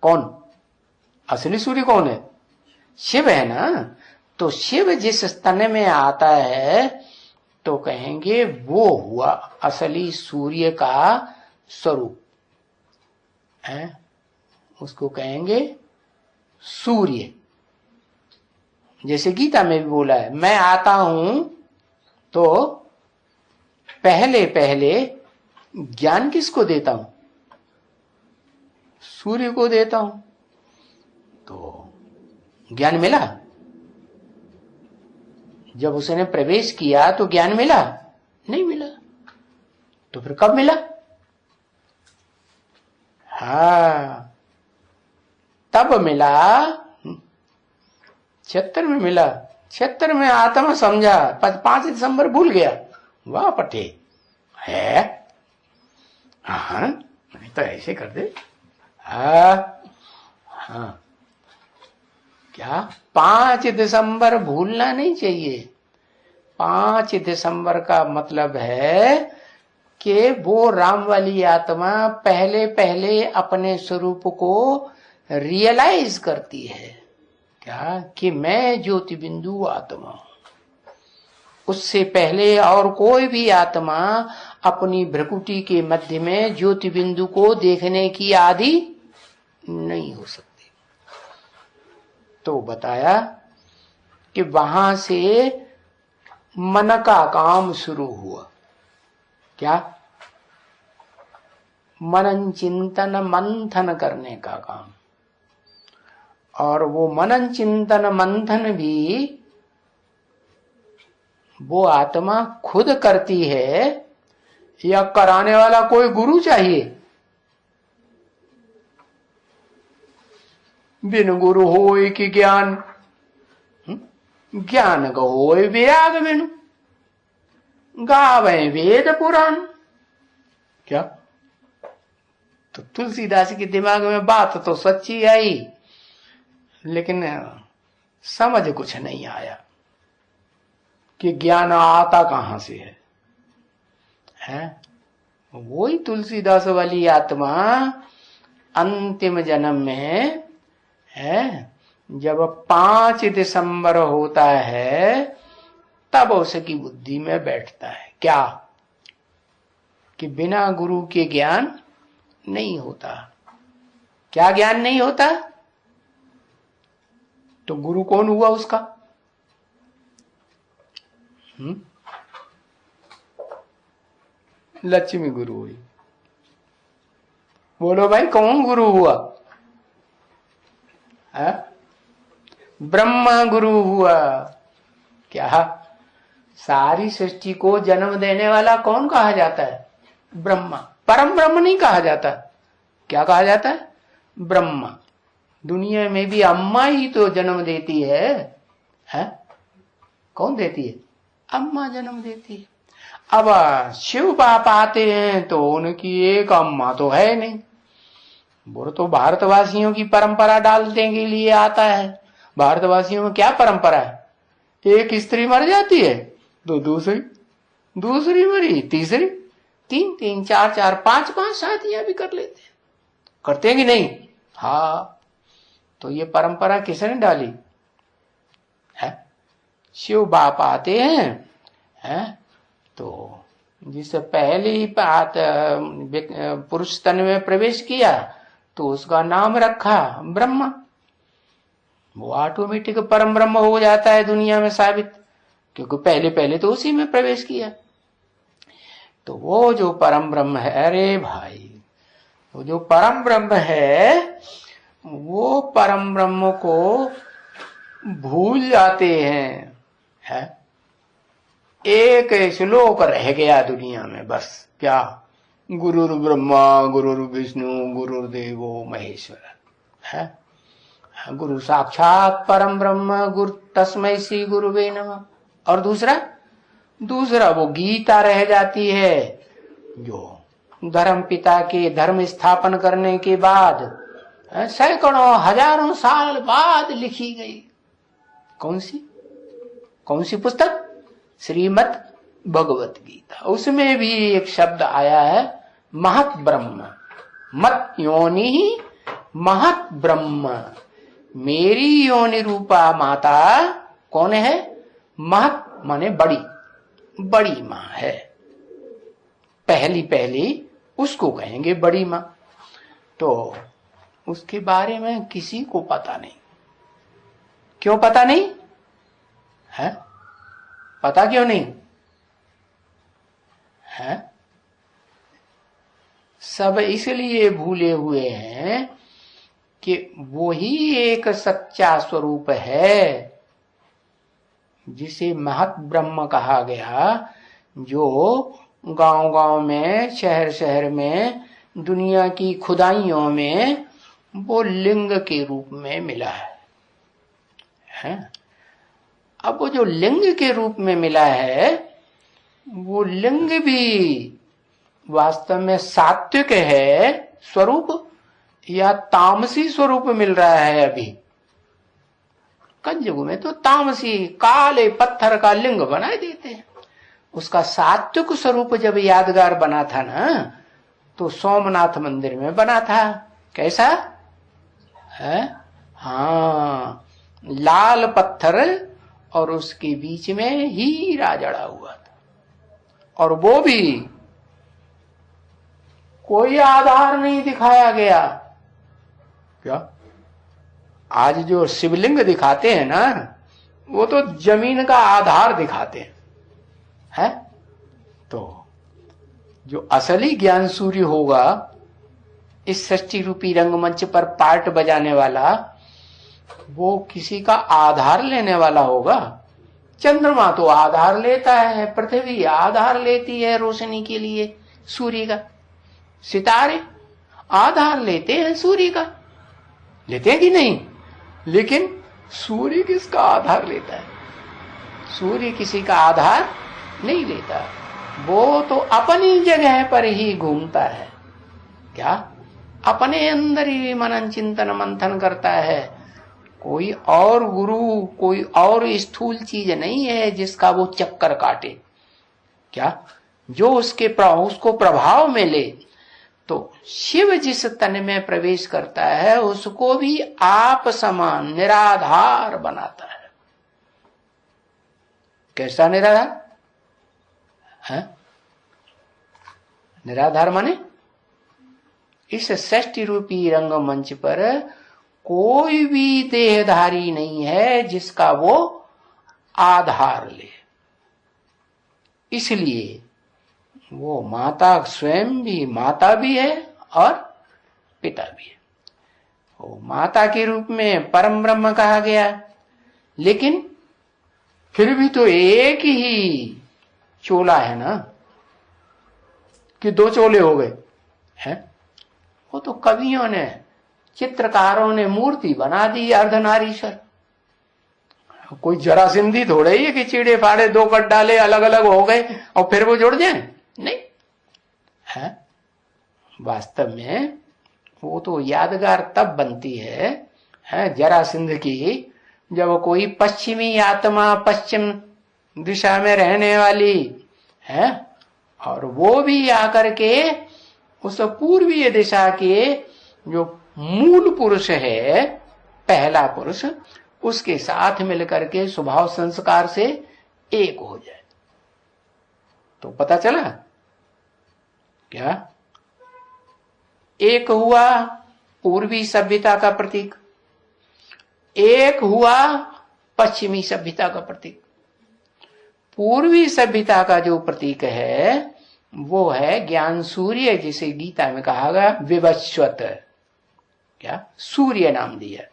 कौन? असली सूर्य कौन है? शिव है ना। तो शिव जिस स्तन में आता है तो कहेंगे वो हुआ असली सूर्य का स्वरूप है, उसको कहेंगे सूर्य। जैसे गीता में भी बोला है, मैं आता हूं तो पहले पहले ज्ञान किसको देता हूं? सूर्य को देता हूं। तो ज्ञान मिला? जब उसने प्रवेश किया तो ज्ञान मिला? नहीं मिला। तो फिर कब मिला? हाँ तब मिला 76 में मिला। 76 में आत्मा समझा, 5 दिसंबर भूल गया। वाह पटे है। हाँ नहीं तो ऐसे कर दे। हाँ क्या 5 दिसंबर भूलना नहीं चाहिए। 5 दिसंबर का मतलब है कि वो राम वाली आत्मा पहले पहले अपने स्वरूप को रियलाइज करती है, क्या कि मैं ज्योति बिंदु आत्मा हूं। उससे पहले और कोई भी आत्मा अपनी भ्रकुटी के मध्य में ज्योति बिंदु को देखने की आदि नहीं हो सकती। तो बताया कि वहां से मन का काम शुरू हुआ। क्या? मनन चिंतन मंथन करने का काम। और वो मनन चिंतन मंथन भी वो आत्मा खुद करती है या कराने वाला कोई गुरु चाहिए? बिन गुरु होय कि ज्ञान, ज्ञान को होय विराग बिनु, गावे वेद पुराण। क्या? तो तुलसीदास के दिमाग में बात तो सच्ची आई, लेकिन समझ कुछ नहीं आया कि ज्ञान आता कहां से है? वही तुलसीदास वाली आत्मा अंतिम जन्म में है, जब 5 दिसंबर होता है तब उसकी बुद्धि में बैठता है क्या कि बिना गुरु के ज्ञान नहीं होता। क्या ज्ञान नहीं होता? तो गुरु कौन हुआ उसका? लक्ष्मी गुरु हुई। बोलो भाई कौन गुरु हुआ? है? ब्रह्मा गुरु हुआ। क्या सारी सृष्टि को जन्म देने वाला कौन कहा जाता है? ब्रह्मा। परम ब्रह्म नहीं कहा जाता। क्या कहा जाता है? ब्रह्मा। दुनिया में भी अम्मा ही तो जन्म देती है? कौन देती है? अम्मा जन्म देती है। अब शिव बाप आते हैं तो उनकी एक अम्मा तो है नहीं, वो तो भारतवासियों की परंपरा डालने के लिए आता है। भारतवासियों में क्या परंपरा है? एक स्त्री मर जाती है तो दूसरी मरी, तीसरी, तीन, चार, पांच शादियां भी कर लेते हैं। करते हैं कि नहीं? हाँ। तो ये परंपरा किसने डाली है? शिव बाप आते हैं तो जिससे पहले ही पुरुष तन में प्रवेश किया तो उसका नाम रखा ब्रह्मा। वो ऑटोमेटिक परम ब्रह्म हो जाता है दुनिया में साबित, क्योंकि पहले तो उसी में प्रवेश किया। तो वो जो परम ब्रह्म है, अरे भाई वो जो परम ब्रह्म है, वो परम ब्रह्म को भूल जाते हैं। है? एक श्लोक रह गया दुनिया में बस, क्या? गुरुर् ब्रह्मा गुरुर् विष्णु गुरुर्देवो महेश्वर। है? गुरु साक्षात परम ब्रह्म गुरु तस्मै श्री गुरुवे नमः। और दूसरा वो गीता रह जाती है, जो धर्म पिता के धर्म स्थापन करने के बाद सैकड़ों हजारों साल बाद लिखी गई। कौन सी पुस्तक? श्रीमद् भगवत गीता। उसमें भी एक शब्द आया है महत ब्रह्म। मत योनि महत ब्रह्म। मेरी योनि रूपा माता कौन है? महत माने बड़ी माँ है। पहली उसको कहेंगे बड़ी माँ। तो उसके बारे में किसी को पता नहीं। क्यों पता नहीं है? पता क्यों नहीं है? सब इसलिए भूले हुए हैं कि वो ही एक सच्चा स्वरूप है जिसे महत ब्रह्म कहा गया, जो गांव में, शहर में, दुनिया की खुदाइयों में वो लिंग के रूप में मिला है? अब वो जो लिंग के रूप में मिला है, वो लिंग भी वास्तव में सात्विक है स्वरूप या तामसी स्वरूप मिल रहा है? अभी कलयुग में तो तामसी काले पत्थर का लिंग बना देते हैं। उसका सात्विक स्वरूप जब यादगार बना था ना, तो सोमनाथ मंदिर में बना था। कैसा है? हाँ, लाल पत्थर और उसके बीच में हीरा जड़ा हुआ था, और वो भी कोई आधार नहीं दिखाया गया। क्या आज जो शिवलिंग दिखाते हैं ना, वो तो जमीन का आधार दिखाते हैं। तो जो असली ज्ञान सूर्य होगा, इस सृष्टि रूपी रंगमंच पर पार्ट बजाने वाला, वो किसी का आधार लेने वाला होगा। चंद्रमा तो आधार लेता है, पृथ्वी आधार लेती है रोशनी के लिए सूर्य का, सितारे आधार लेते हैं सूर्य का, लेते हैं कि नहीं? लेकिन सूर्य किसका आधार लेता है? सूर्य किसी का आधार नहीं लेता। वो तो अपनी जगह पर ही घूमता है। क्या? अपने अंदर ही मनन चिंतन मंथन करता है। कोई और गुरु, कोई और स्थूल चीज नहीं है जिसका वो चक्कर काटे। क्या? जो उसको प्रभाव में ले। तो शिव जिस तन में प्रवेश करता है, उसको भी आप समान निराधार बनाता है। कैसा निराधार है? निराधार माने इस सृष्टि रूपी रंगमंच पर कोई भी देहधारी नहीं है जिसका वो आधार ले। इसलिए वो माता स्वयं भी माता भी है और पिता भी है। वो माता के रूप में परम ब्रह्म कहा गया, लेकिन फिर भी तो एक ही चोला है ना, कि दो चोले हो गए हैं? वो तो कवियों ने, चित्रकारों ने मूर्ति बना दी अर्धनारीश्वर। कोई जरासिंधी थोड़े ही है कि चीड़े फाड़े दो कट डाले, अलग अलग हो गए और फिर वो जुड़ जाए, नहीं है। वास्तव में वो तो यादगार तब बनती है जरासिंध की, जब कोई पश्चिमी आत्मा पश्चिम दिशा में रहने वाली है और वो भी आकर के उस पूर्वीय दिशा के जो मूल पुरुष है, पहला पुरुष, उसके साथ मिलकर के स्वभाव संस्कार से एक हो जाए। तो पता चला क्या? एक हुआ पूर्वी सभ्यता का प्रतीक, एक हुआ पश्चिमी सभ्यता का प्रतीक। पूर्वी सभ्यता का जो प्रतीक है वो है ज्ञान सूर्य, जिसे गीता में कहा गया विवस्वत। क्या? सूर्य नाम दिया।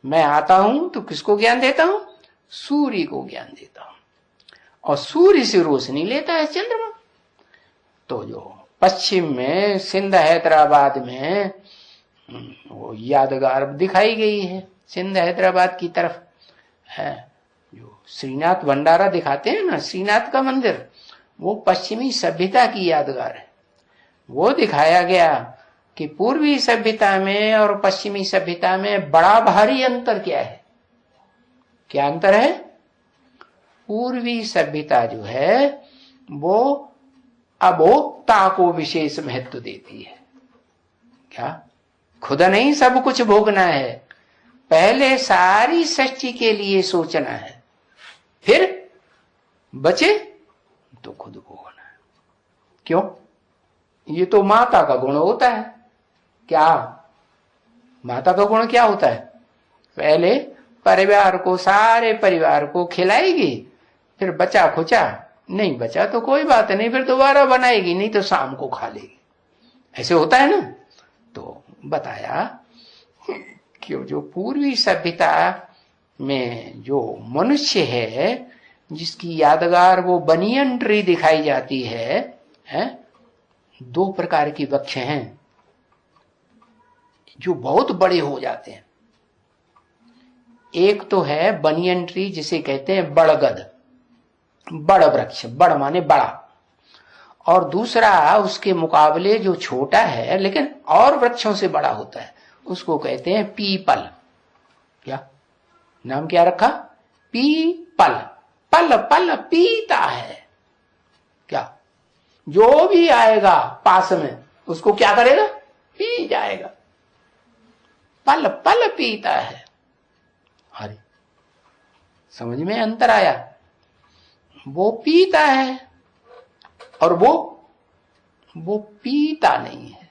मैं आता हूं तो किसको ज्ञान देता हूं? सूर्य को ज्ञान देता हूं, और सूर्य से रोशनी लेता है चंद्रमा। तो जो पश्चिम में सिंध हैदराबाद में वो यादगार दिखाई गई है, सिंध हैदराबाद की तरफ है, जो श्रीनाथ भंडारा दिखाते हैं ना, श्रीनाथ का मंदिर, वो पश्चिमी सभ्यता की यादगार है। वो दिखाया गया कि पूर्वी सभ्यता में और पश्चिमी सभ्यता में बड़ा भारी अंतर क्या है। क्या अंतर है? पूर्वी सभ्यता जो है वो अभोक्ता को विशेष महत्व देती है। क्या? खुद नहीं सब कुछ भोगना है, पहले सारी सृष्टि के लिए सोचना है, फिर बचे तो खुद भोगना है। क्यों? ये तो माता का गुण होता है। क्या? माता का गुण क्या होता है? पहले परिवार को, सारे परिवार को खिलाएगी, फिर बचा खुचा, नहीं बचा तो कोई बात नहीं, फिर दोबारा बनाएगी, नहीं तो शाम को खा लेगी। ऐसे होता है ना। तो बताया कि जो पूर्वी सभ्यता में जो मनुष्य है, जिसकी यादगार वो बनियन ट्री दिखाई जाती है? दो प्रकार की वृक्ष हैं जो बहुत बड़े हो जाते हैं। एक तो है बनियन ट्री, जिसे कहते हैं बड़गद, बड़ वृक्ष, बड़ माने बड़ा, और दूसरा उसके मुकाबले जो छोटा है लेकिन और वृक्षों से बड़ा होता है, उसको कहते हैं पीपल। क्या नाम क्या रखा? पीपल। पल पल पीता है। क्या? जो भी आएगा पास में उसको क्या करेगा? पी जाएगा। पल पल पीता है। अरे समझ में अंतर आया? वो पीता है और वो पीता नहीं है।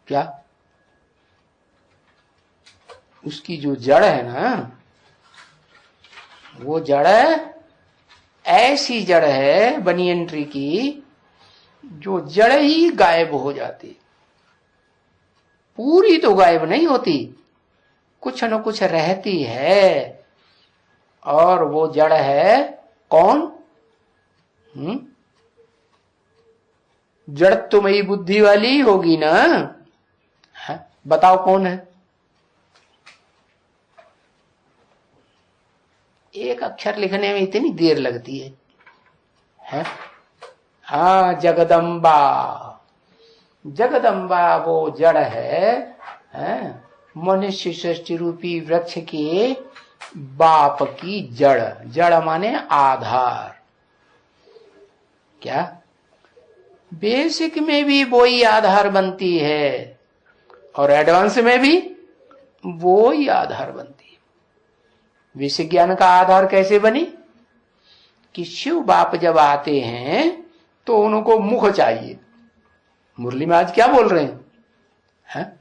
क्या? उसकी जो जड़ है ना, वो जड़ ऐसी जड़ है बनियन ट्री की, जो जड़ ही गायब हो जाती, पूरी तो गायब नहीं होती, कुछ न कुछ रहती है। और वो जड़ है कौन? जड़ तुम्हारी बुद्धि वाली होगी ना। बताओ कौन है? एक अक्षर लिखने में इतनी देर लगती है? हाँ, जगदम्बा। जगदम्बा वो जड़ है मनुष्य सृष्टि रूपी वृक्ष के बाप की जड़। जड़ माने आधार। क्या? बेसिक में भी वो ही आधार बनती है और एडवांस में भी वो ही आधार बनती है। विषय ज्ञान का आधार कैसे बनी? कि शिव बाप जब आते हैं तो उनको मुख चाहिए। मुरली में आज क्या बोल रहे हैं?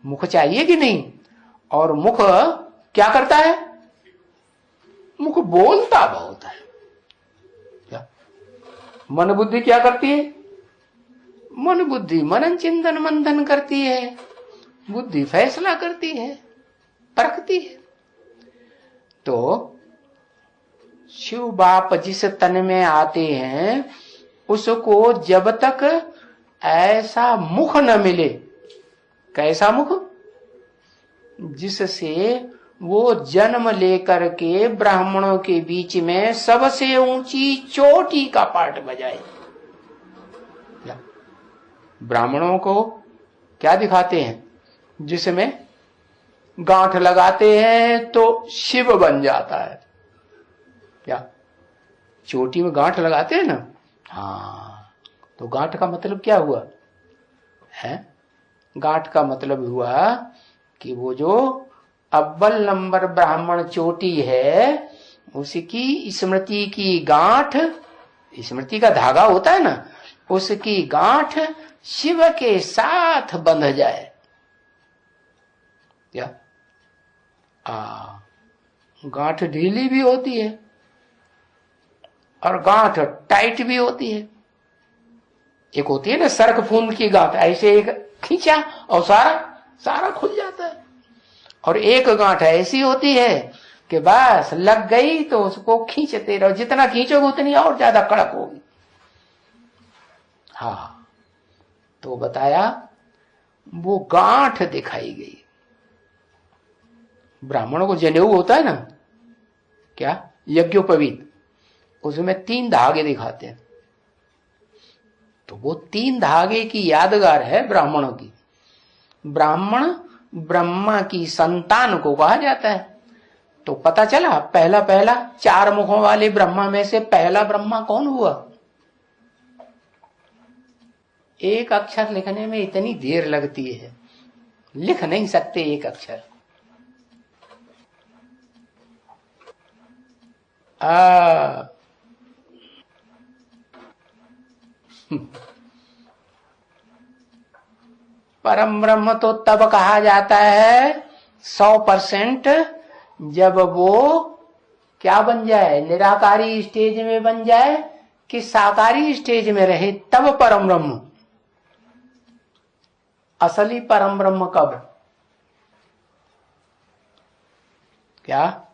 मुख चाहिए कि नहीं? और मुख क्या करता है? मुख बोलता बहुत है। क्या मन बुद्धि क्या करती है? मन बुद्धि मनन चिंतन मंथन करती है, बुद्धि फैसला करती है, परखती है। तो शिव बाप जिस तन में आते हैं उसको जब तक ऐसा मुख न मिले, कैसा मुख? जिससे वो जन्म लेकर के ब्राह्मणों के बीच में सबसे ऊंची चोटी का पाठ बजाए। ब्राह्मणों को क्या दिखाते हैं? जिसमें गांठ लगाते हैं तो शिव बन जाता है। क्या चोटी में गांठ लगाते हैं ना? हाँ, तो गांठ का मतलब क्या हुआ है? गांठ का मतलब हुआ कि वो जो अव्वल नंबर ब्राह्मण चोटी है उसकी स्मृति की गांठ, स्मृति का धागा होता है ना, उसकी गांठ शिव के साथ बंध जाए। क्या गांठ ढीली भी होती है और गांठ टाइट भी होती है। एक होती है ना सर्क फूंद की गांठ, ऐसे एक खींचा और सारा खुल जाता है। और एक गांठ ऐसी होती है कि बस लग गई तो उसको खींचते रहो, जितना खींचोगे उतनी और ज्यादा कड़क होगी। हाँ, तो बताया वो गांठ दिखाई गई। ब्राह्मणों को जनेऊ होता है ना, क्या यज्ञोपवीत, उसमें 3 धागे दिखाते हैं। तो वो 3 धागे की यादगार है ब्राह्मणों की। ब्राह्मण ब्रह्मा की संतान को कहा जाता है। तो पता चला पहला 4 मुखों वाले ब्रह्मा में से पहला ब्रह्मा कौन हुआ? एक अक्षर लिखने में इतनी देर लगती है, लिख नहीं सकते एक अक्षर। परम ब्रह्म तो तब कहा जाता है 100% जब वो क्या बन जाए, निराकारी स्टेज में बन जाए कि साकारी स्टेज में रहे, तब परम ब्रह्म। असली परम ब्रह्म कब? क्या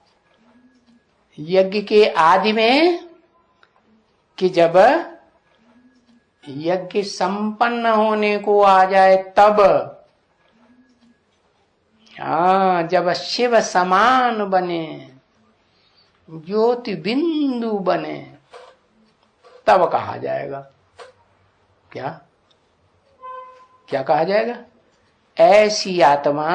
यज्ञ के आदि में, कि जब यज्ञ संपन्न होने को आ जाए तब। हाँ, जब शिव समान बने, ज्योति बिंदु बने, तब कहा जाएगा। क्या क्या कहा जाएगा? ऐसी आत्मा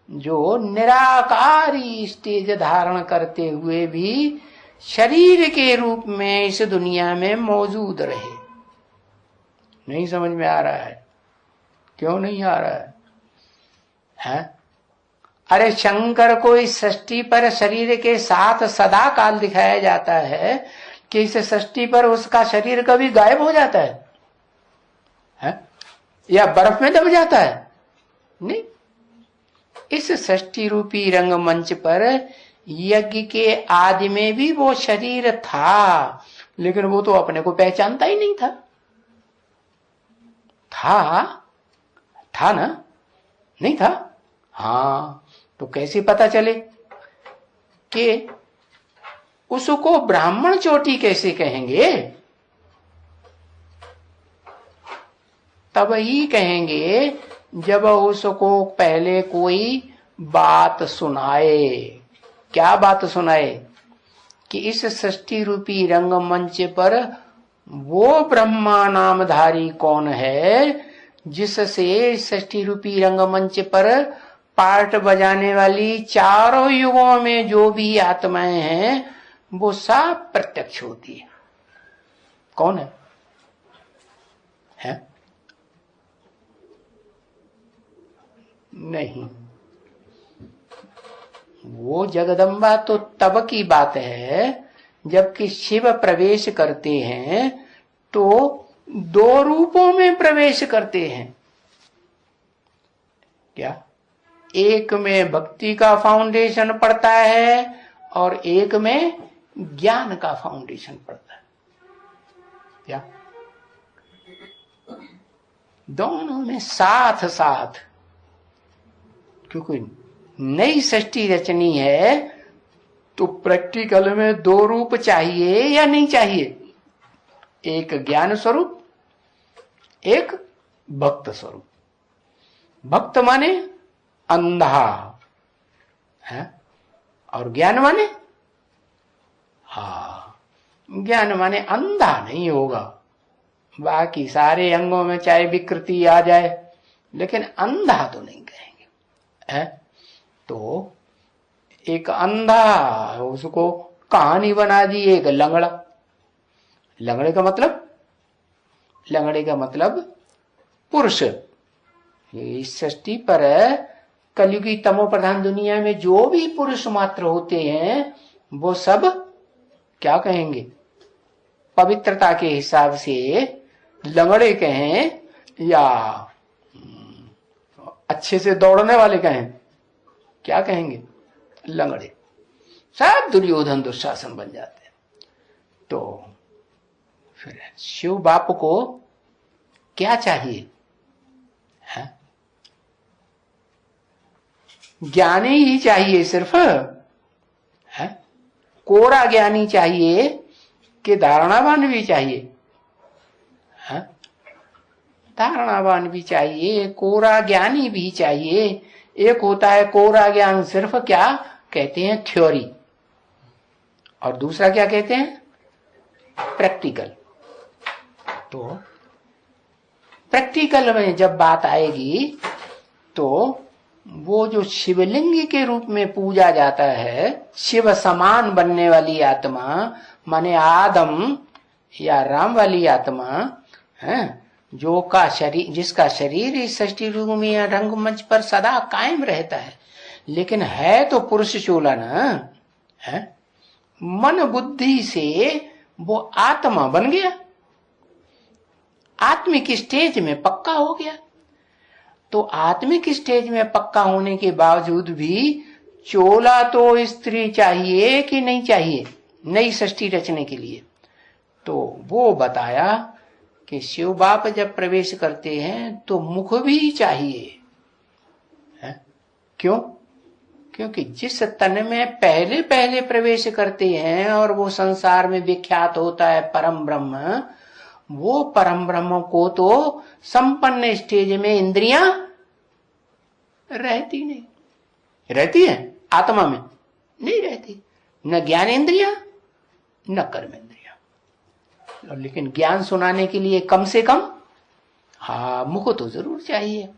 जो निराकारी स्टेज धारण करते हुए भी शरीर के रूप में इस दुनिया में मौजूद रहे। नहीं समझ में आ रहा है? क्यों नहीं आ रहा है? अरे शंकर को इस सृष्टि पर शरीर के साथ सदा काल दिखाया जाता है कि इस सृष्टि पर उसका शरीर कभी गायब हो जाता है? या बर्फ में दब जाता है? नहीं, इस सृष्टि रूपी रंगमंच पर यज्ञ के आदि में भी वो शरीर था, लेकिन वो तो अपने को पहचानता ही नहीं था। था ना? नहीं था? हाँ, तो कैसे पता चले कि उसको ब्राह्मण चोटी कैसे कहेंगे? तब ही कहेंगे जब उसको पहले कोई बात सुनाए। क्या बात सुनाए? कि इस सृष्टि रूपी रंगमंच पर वो ब्रह्मा नामधारी कौन है जिससे सृष्टि रूपी रंगमंच पर पार्ट बजाने वाली चारों युगों में जो भी आत्माएं हैं वो सब प्रत्यक्ष होती है। कौन है? नहीं, वो जगदम्बा तो तब की बात है जबकि शिव प्रवेश करते हैं तो दो रूपों में प्रवेश करते हैं। क्या? एक में भक्ति का फाउंडेशन पड़ता है और एक में ज्ञान का फाउंडेशन पड़ता है। क्या? दोनों में साथ साथ, क्योंकि नई सृष्टि रचनी है तो प्रैक्टिकल में दो रूप चाहिए या नहीं चाहिए? एक ज्ञान स्वरूप, एक भक्त स्वरूप। भक्त माने अंधा है और ज्ञान माने, ज्ञान माने अंधा नहीं होगा, बाकी सारे अंगों में चाहे विकृति आ जाए लेकिन अंधा तो नहीं कहेंगे है। तो एक अंधा, उसको कहानी बना दी एक लंगड़ा। लंगड़े का मतलब, लंगड़े का मतलब पुरुष। इस सृष्टि पर कलयुगी तमो प्रधान दुनिया में जो भी पुरुष मात्र होते हैं वो सब क्या कहेंगे? पवित्रता के हिसाब से लंगड़े कहें या अच्छे से दौड़ने वाले कहें, क्या कहेंगे? लंगड़े। सब दुर्योधन दुशासन बन जाते हैं। तो फिर शिव बाप को क्या चाहिए? है? ज्ञानी ही चाहिए सिर्फ? है? कोरा ज्ञानी चाहिए कि धारणावान भी चाहिए? है? धारणावान भी चाहिए, कोरा ज्ञानी भी चाहिए। एक होता है कोरा ज्ञान, सिर्फ क्या कहते हैं? थ्योरी। और दूसरा क्या कहते हैं? प्रैक्टिकल। तो प्रैक्टिकल में जब बात आएगी तो वो जो शिवलिंग के रूप में पूजा जाता है, शिव समान बनने वाली आत्मा माने आदम या राम वाली आत्मा है, जो का शरीर, जिसका शरीर इस सृष्टि रूप में या रंगमंच पर सदा कायम रहता है, लेकिन है तो पुरुष चोला ना है। मन बुद्धि से वो आत्मा बन गया, आत्मिक स्टेज में पक्का हो गया। तो आत्मिक स्टेज में पक्का होने के बावजूद भी चोला तो स्त्री चाहिए कि नहीं चाहिए नई सृष्टि रचने के लिए? तो वो बताया कि शिव बाप जब प्रवेश करते हैं तो मुख भी चाहिए है? क्यों? क्योंकि जिस तन में पहले पहले प्रवेश करते हैं और वो संसार में विख्यात होता है परम ब्रह्म, वो परम ब्रह्म को तो संपन्न स्टेज में इंद्रियां रहती नहीं। रहती है आत्मा में? नहीं रहती। न ज्ञान इंद्रिया न कर्म इंद्रिया। लेकिन ज्ञान सुनाने के लिए कम से कम मुख तो जरूर चाहिए।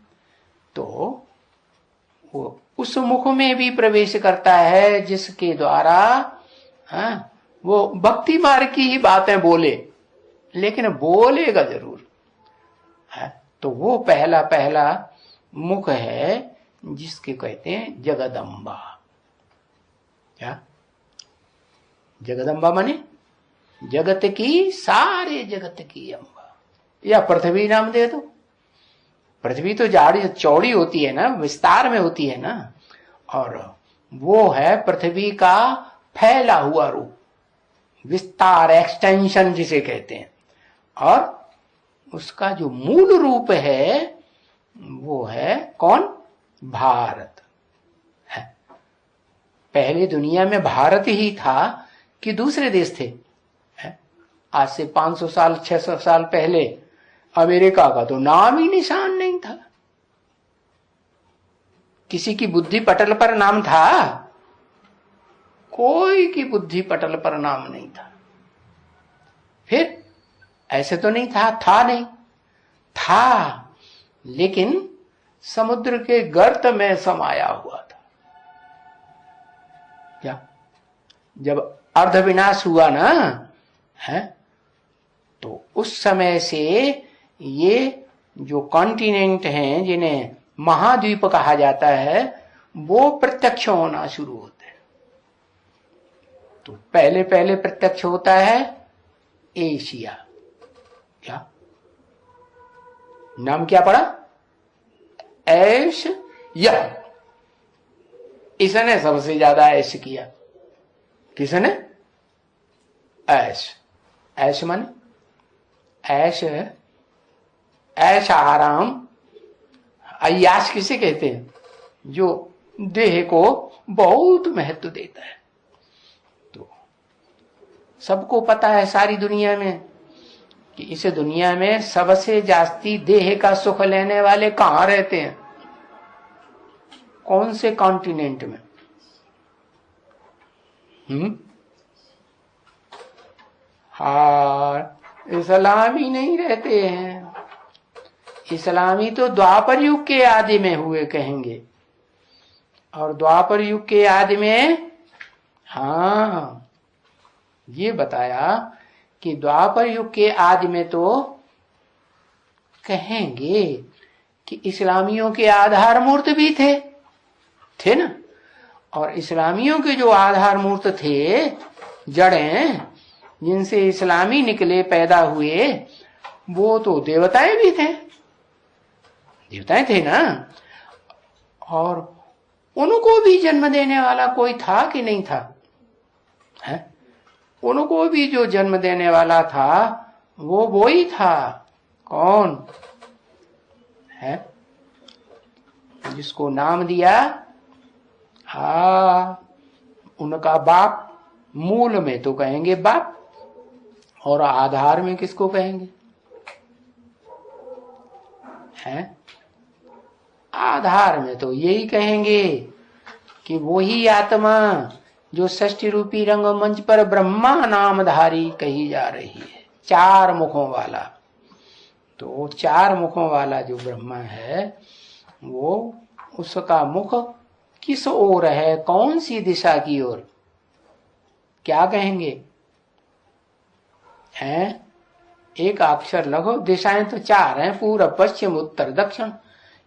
तो वो उस मुख में भी प्रवेश करता है जिसके द्वारा वो भक्ति मार्ग की ही बातें बोले, लेकिन बोलेगा जरूर है। तो वो पहला पहला मुख है जिसके कहते हैं जगदम्बा। क्या? जगदम्बा माने जगत की, सारे जगत की अम्बा। या पृथ्वी नाम दे दो। पृथ्वी तो जाड़ी चौड़ी होती है ना, विस्तार में होती है ना, और वो है पृथ्वी का फैला हुआ रूप, विस्तार, एक्सटेंशन जिसे कहते हैं। और उसका जो मूल रूप है वो है कौन? भारत है। पहले दुनिया में भारत ही था कि दूसरे देश थे? आज से 500 साल 600 साल पहले अमेरिका का तो नाम ही निशान नहीं था। किसी की बुद्धि पटल पर नाम था? कोई की बुद्धि पटल पर नाम नहीं था। फिर ऐसे तो नहीं था नहीं था, लेकिन समुद्र के गर्त में समाया हुआ था। क्या? जब अर्धविनाश हुआ ना है, तो उस समय से ये जो कॉन्टिनेंट हैं जिन्हें महाद्वीप कहा जाता है वो प्रत्यक्ष होना शुरू होते हैं। तो पहले पहले प्रत्यक्ष होता है एशिया। क्या नाम क्या पड़ा? ऐश यह। इसने सबसे ज्यादा ऐश किया। किसने? ऐश। ऐश माने ऐश, ऐश आराम, अय्याश किसे कहते हैं? जो देह को बहुत महत्व देता है। तो सबको पता है सारी दुनिया में कि इस दुनिया में सबसे जास्ती देह का सुख लेने वाले कहां रहते हैं? कौन से कॉन्टिनेंट में? हाँ, इस्लामी नहीं रहते हैं। इस्लामी तो द्वापर युग के आदि में हुए कहेंगे। और द्वापर युग के आदि में, हाँ, ये बताया कि द्वापर युग के आदि में तो कहेंगे कि इस्लामियों के आधार मूर्त भी थे ना। और इस्लामियों के जो आधार मूर्त थे, जड़ें जिनसे इस्लामी निकले, पैदा हुए, वो तो देवताएं भी थे। देवताएं थे ना। और उनको भी जन्म देने वाला कोई था कि नहीं था? है? उनको भी जो जन्म देने वाला था वो ही था। कौन है? जिसको नाम दिया, उनका बाप। मूल में तो कहेंगे बाप, और आधार में किसको कहेंगे? है? आधार में तो यही कहेंगे कि वही आत्मा जो षष्ठी रूपी रंगमंच पर ब्रह्मा नामधारी कही जा रही है, 4 मुखों वाला। तो 4 मुखों वाला जो ब्रह्मा है, वो उसका मुख किस ओर है? कौन सी दिशा की ओर? क्या कहेंगे? हैं? एक अक्षर लगो, दिशाएं तो 4 हैं, पूरब पश्चिम उत्तर दक्षिण।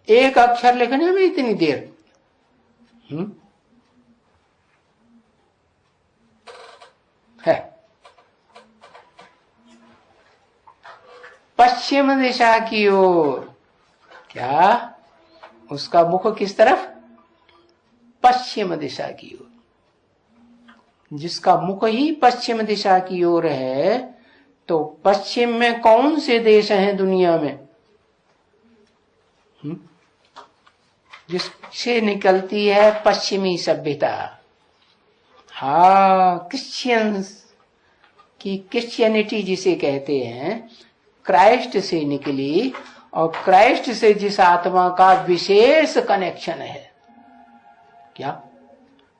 एक अक्षर लिखने में इतनी देर। है पश्चिम दिशा की ओर। क्या उसका मुख किस तरफ? पश्चिम दिशा की ओर। जिसका मुख ही पश्चिम दिशा की ओर है, तो पश्चिम में कौन से देश हैं दुनिया में? जिससे निकलती है पश्चिमी सभ्यता। क्रिश्चियंस की, क्रिश्चियनिटी जिसे कहते हैं, क्राइस्ट से निकली। और क्राइस्ट से जिस आत्मा का विशेष कनेक्शन है, क्या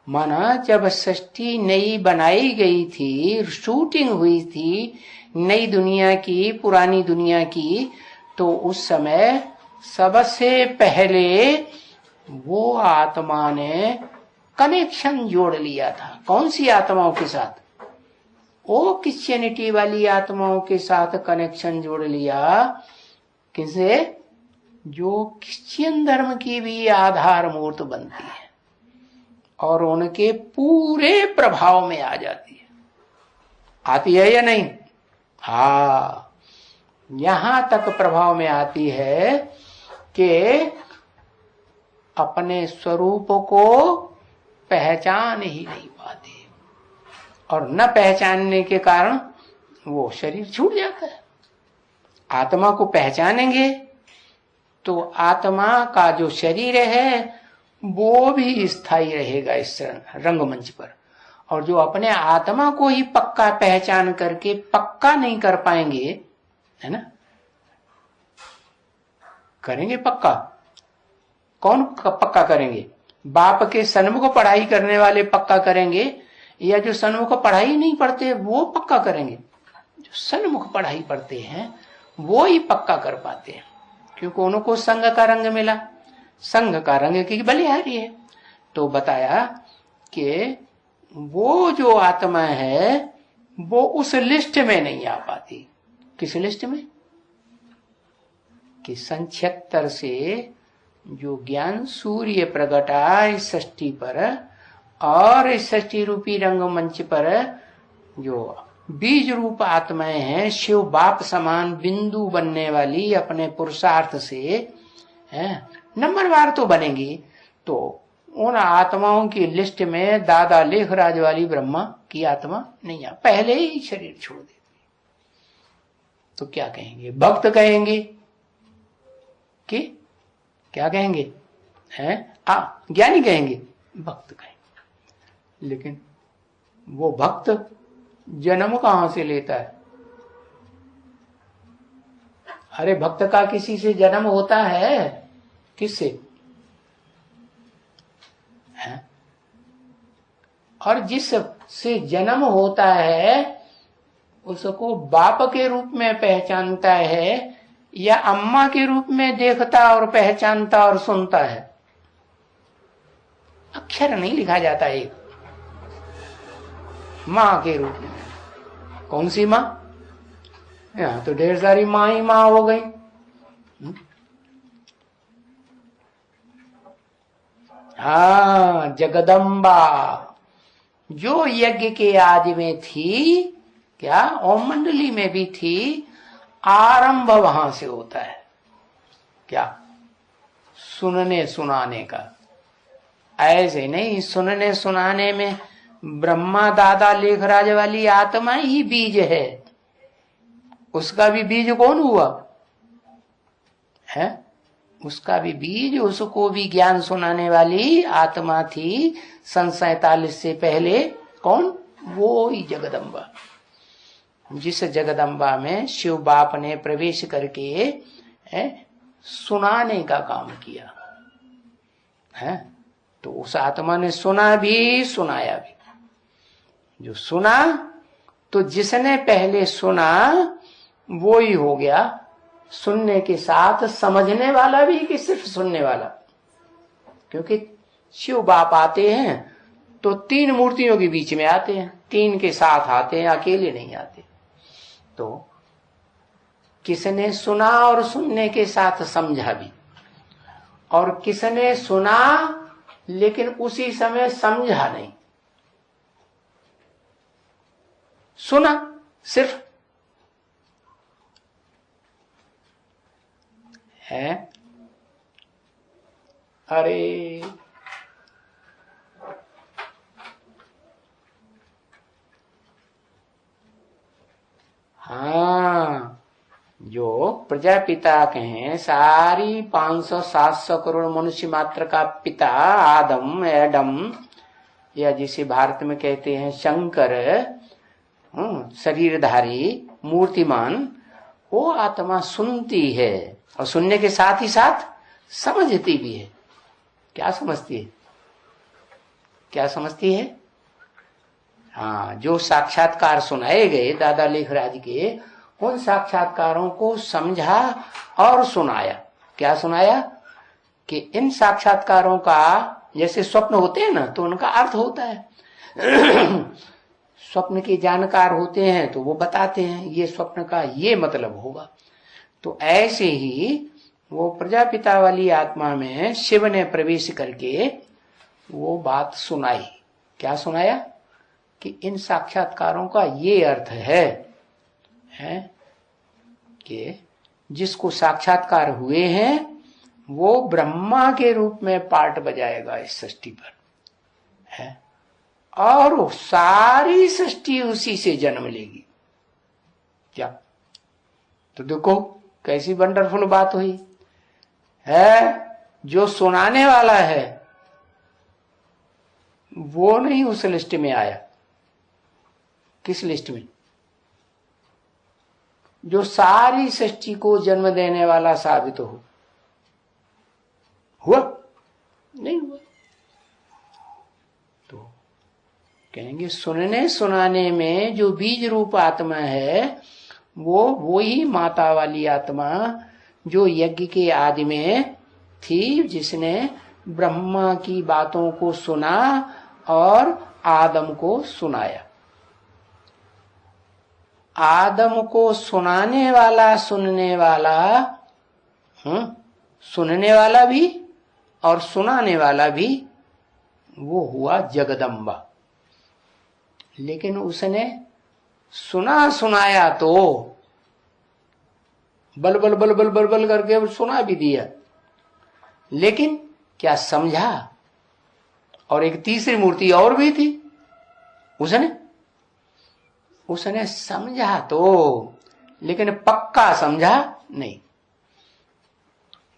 माना? जब सृष्टि नई बनाई गई थी, शूटिंग हुई थी नई दुनिया की, पुरानी दुनिया की, तो उस समय सबसे पहले वो आत्मा ने कनेक्शन जोड़ लिया था। कौन सी आत्माओं के साथ? वो क्रिश्चियनिटी वाली आत्माओं के साथ कनेक्शन जोड़ लिया। किसे? जो क्रिश्चियन धर्म की भी आधार मूर्त बनती है और उनके पूरे प्रभाव में आ जाती है। आती है या नहीं? यहां तक प्रभाव में आती है कि अपने स्वरूप को पहचान ही नहीं पाते, और न पहचानने के कारण वो शरीर छूट जाता है। आत्मा को पहचानेंगे तो आत्मा का जो शरीर है वो भी स्थायी रहेगा इस रंगमंच पर। और जो अपने आत्मा को ही पक्का पहचान करके पक्का नहीं कर पाएंगे, है ना? करेंगे पक्का? कौन पक्का करेंगे? बाप के सन्मुख पढ़ाई करने वाले पक्का करेंगे, या जो सन्मुख पढ़ाई नहीं पढ़ते वो पक्का करेंगे? जो सन्मुख पढ़ाई पढ़ते हैं वो ही पक्का कर पाते हैं, क्योंकि उनको संघ का रंग मिला। संघ का रंग की बलिहारी है। तो बताया कि वो जो आत्मा है वो उस लिस्ट में नहीं आ पाती। किस लिस्ट में? कि सन 76 से जो ज्ञान सूर्य प्रगटा इस सृष्टि पर, और इस षष्ठी रूपी रंगमंच पर जो बीज रूप आत्माएं हैं, शिव बाप समान बिंदु बनने वाली, अपने पुरुषार्थ से है नंबरवार तो बनेंगी, तो उन आत्माओं की लिस्ट में दादा लेखराज वाली ब्रह्मा की आत्मा नहीं आ, पहले ही शरीर छोड़ देती। तो क्या कहेंगे? भक्त कहेंगे कि क्या कहेंगे? हैं ज्ञानी कहेंगे, भक्त कहेंगे। लेकिन वो भक्त जन्म कहां से लेता है? अरे भक्त का किसी से जन्म होता है? किससे? है? और जिस से जन्म होता है उसको बाप के रूप में पहचानता है या अम्मा के रूप में देखता और पहचानता और सुनता है? अक्षर नहीं लिखा जाता एक मां के रूप में। कौन सी मां? यहां तो ढेर सारी मां ही मां हो गई। हाँ, जगदम्बा जो यज्ञ के आदि में थी, क्या ओम मंडली में भी थी, आरंभ वहां से होता है। क्या? सुनने सुनाने का। ऐसे नहीं, सुनने सुनाने में ब्रह्मा दादा लेखराज वाली आत्मा ही बीज है। उसका भी बीज कौन हुआ है? उसका भी बीज, उसको भी ज्ञान सुनाने वाली आत्मा थी सन 47 से पहले। कौन? वो ही जगदम्बा, जिस जगदम्बा में शिव बाप ने प्रवेश करके सुनाने का काम किया है। तो उस आत्मा ने सुना भी सुनाया भी। जो सुना, तो जिसने पहले सुना वो ही हो गया सुनने के साथ समझने वाला भी, कि सिर्फ सुनने वाला? क्योंकि शिव बाप आते हैं तो 3 मूर्तियों के बीच में आते हैं, 3 के साथ आते हैं, अकेले नहीं आते। तो किसने सुना और सुनने के साथ समझा भी, और किसने सुना लेकिन उसी समय समझा नहीं। सुना सिर्फ है। अरे हाँ, जो प्रजापिता के हैं, सारी 500-700 करोड़ मनुष्य मात्र का पिता आदम, एडम, या जिसे भारत में कहते हैं शंकर, शरीरधारी मूर्तिमान, वो आत्मा सुनती है और सुनने के साथ ही साथ समझती भी है। क्या समझती है? क्या समझती है? हाँ, जो साक्षात्कार सुनाए गए दादा लेखराज के, उन साक्षात्कारों को समझा और सुनाया। क्या सुनाया? कि इन साक्षात्कारों का, जैसे स्वप्न होते हैं ना, तो उनका अर्थ होता है। स्वप्न के जानकार होते हैं तो वो बताते हैं ये स्वप्न का ये मतलब होगा। तो ऐसे ही वो प्रजापिता वाली आत्मा में शिव ने प्रवेश करके वो बात सुनाई। क्या सुनाया? कि इन साक्षात्कारों का ये अर्थ है कि जिसको साक्षात्कार हुए हैं वो ब्रह्मा के रूप में पार्ट बजाएगा इस सृष्टि पर है, और वो सारी सृष्टि उसी से जन्म लेगी। क्या? तो देखो कैसी वंडरफुल बात हुई है। जो सुनाने वाला है वो नहीं उस लिस्ट में आया। किस लिस्ट में? जो सारी सृष्टि को जन्म देने वाला साबित हुआ नहीं हुआ। तो कहेंगे सुनने सुनाने में जो बीज रूप आत्मा है वो ही माता वाली आत्मा जो यज्ञ के आदि में थी, जिसने ब्रह्मा की बातों को सुना और आदम को सुनाया। आदम को सुनाने वाला सुनने वाला, सुनने वाला भी और सुनाने वाला भी वो हुआ जगदम्बा। लेकिन उसने सुना सुनाया तो बल बल बल बल बल बल करके सुना भी दिया, लेकिन क्या समझा? और एक तीसरी मूर्ति और भी थी, उसने समझा तो, लेकिन पक्का समझा नहीं।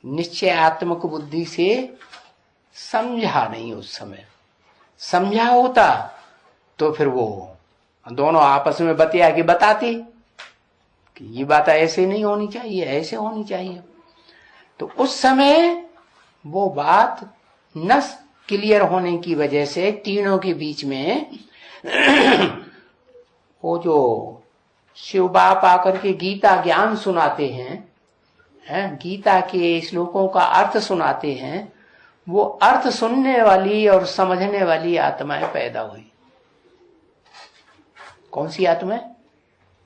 निश्चयात्मक बुद्धि से समझा नहीं। उस समय समझा होता तो फिर वो दोनों आपस में बतिया के बताती कि ये बात ऐसे नहीं होनी चाहिए, ऐसे होनी चाहिए। तो उस समय वो बात न क्लियर होने की वजह से तीनों के बीच में वो जो शिव बाप आकर के गीता ज्ञान सुनाते हैं, गीता के श्लोकों का अर्थ सुनाते हैं, वो अर्थ सुनने वाली और समझने वाली आत्माएं पैदा हुई। कौन सी आत्माएं?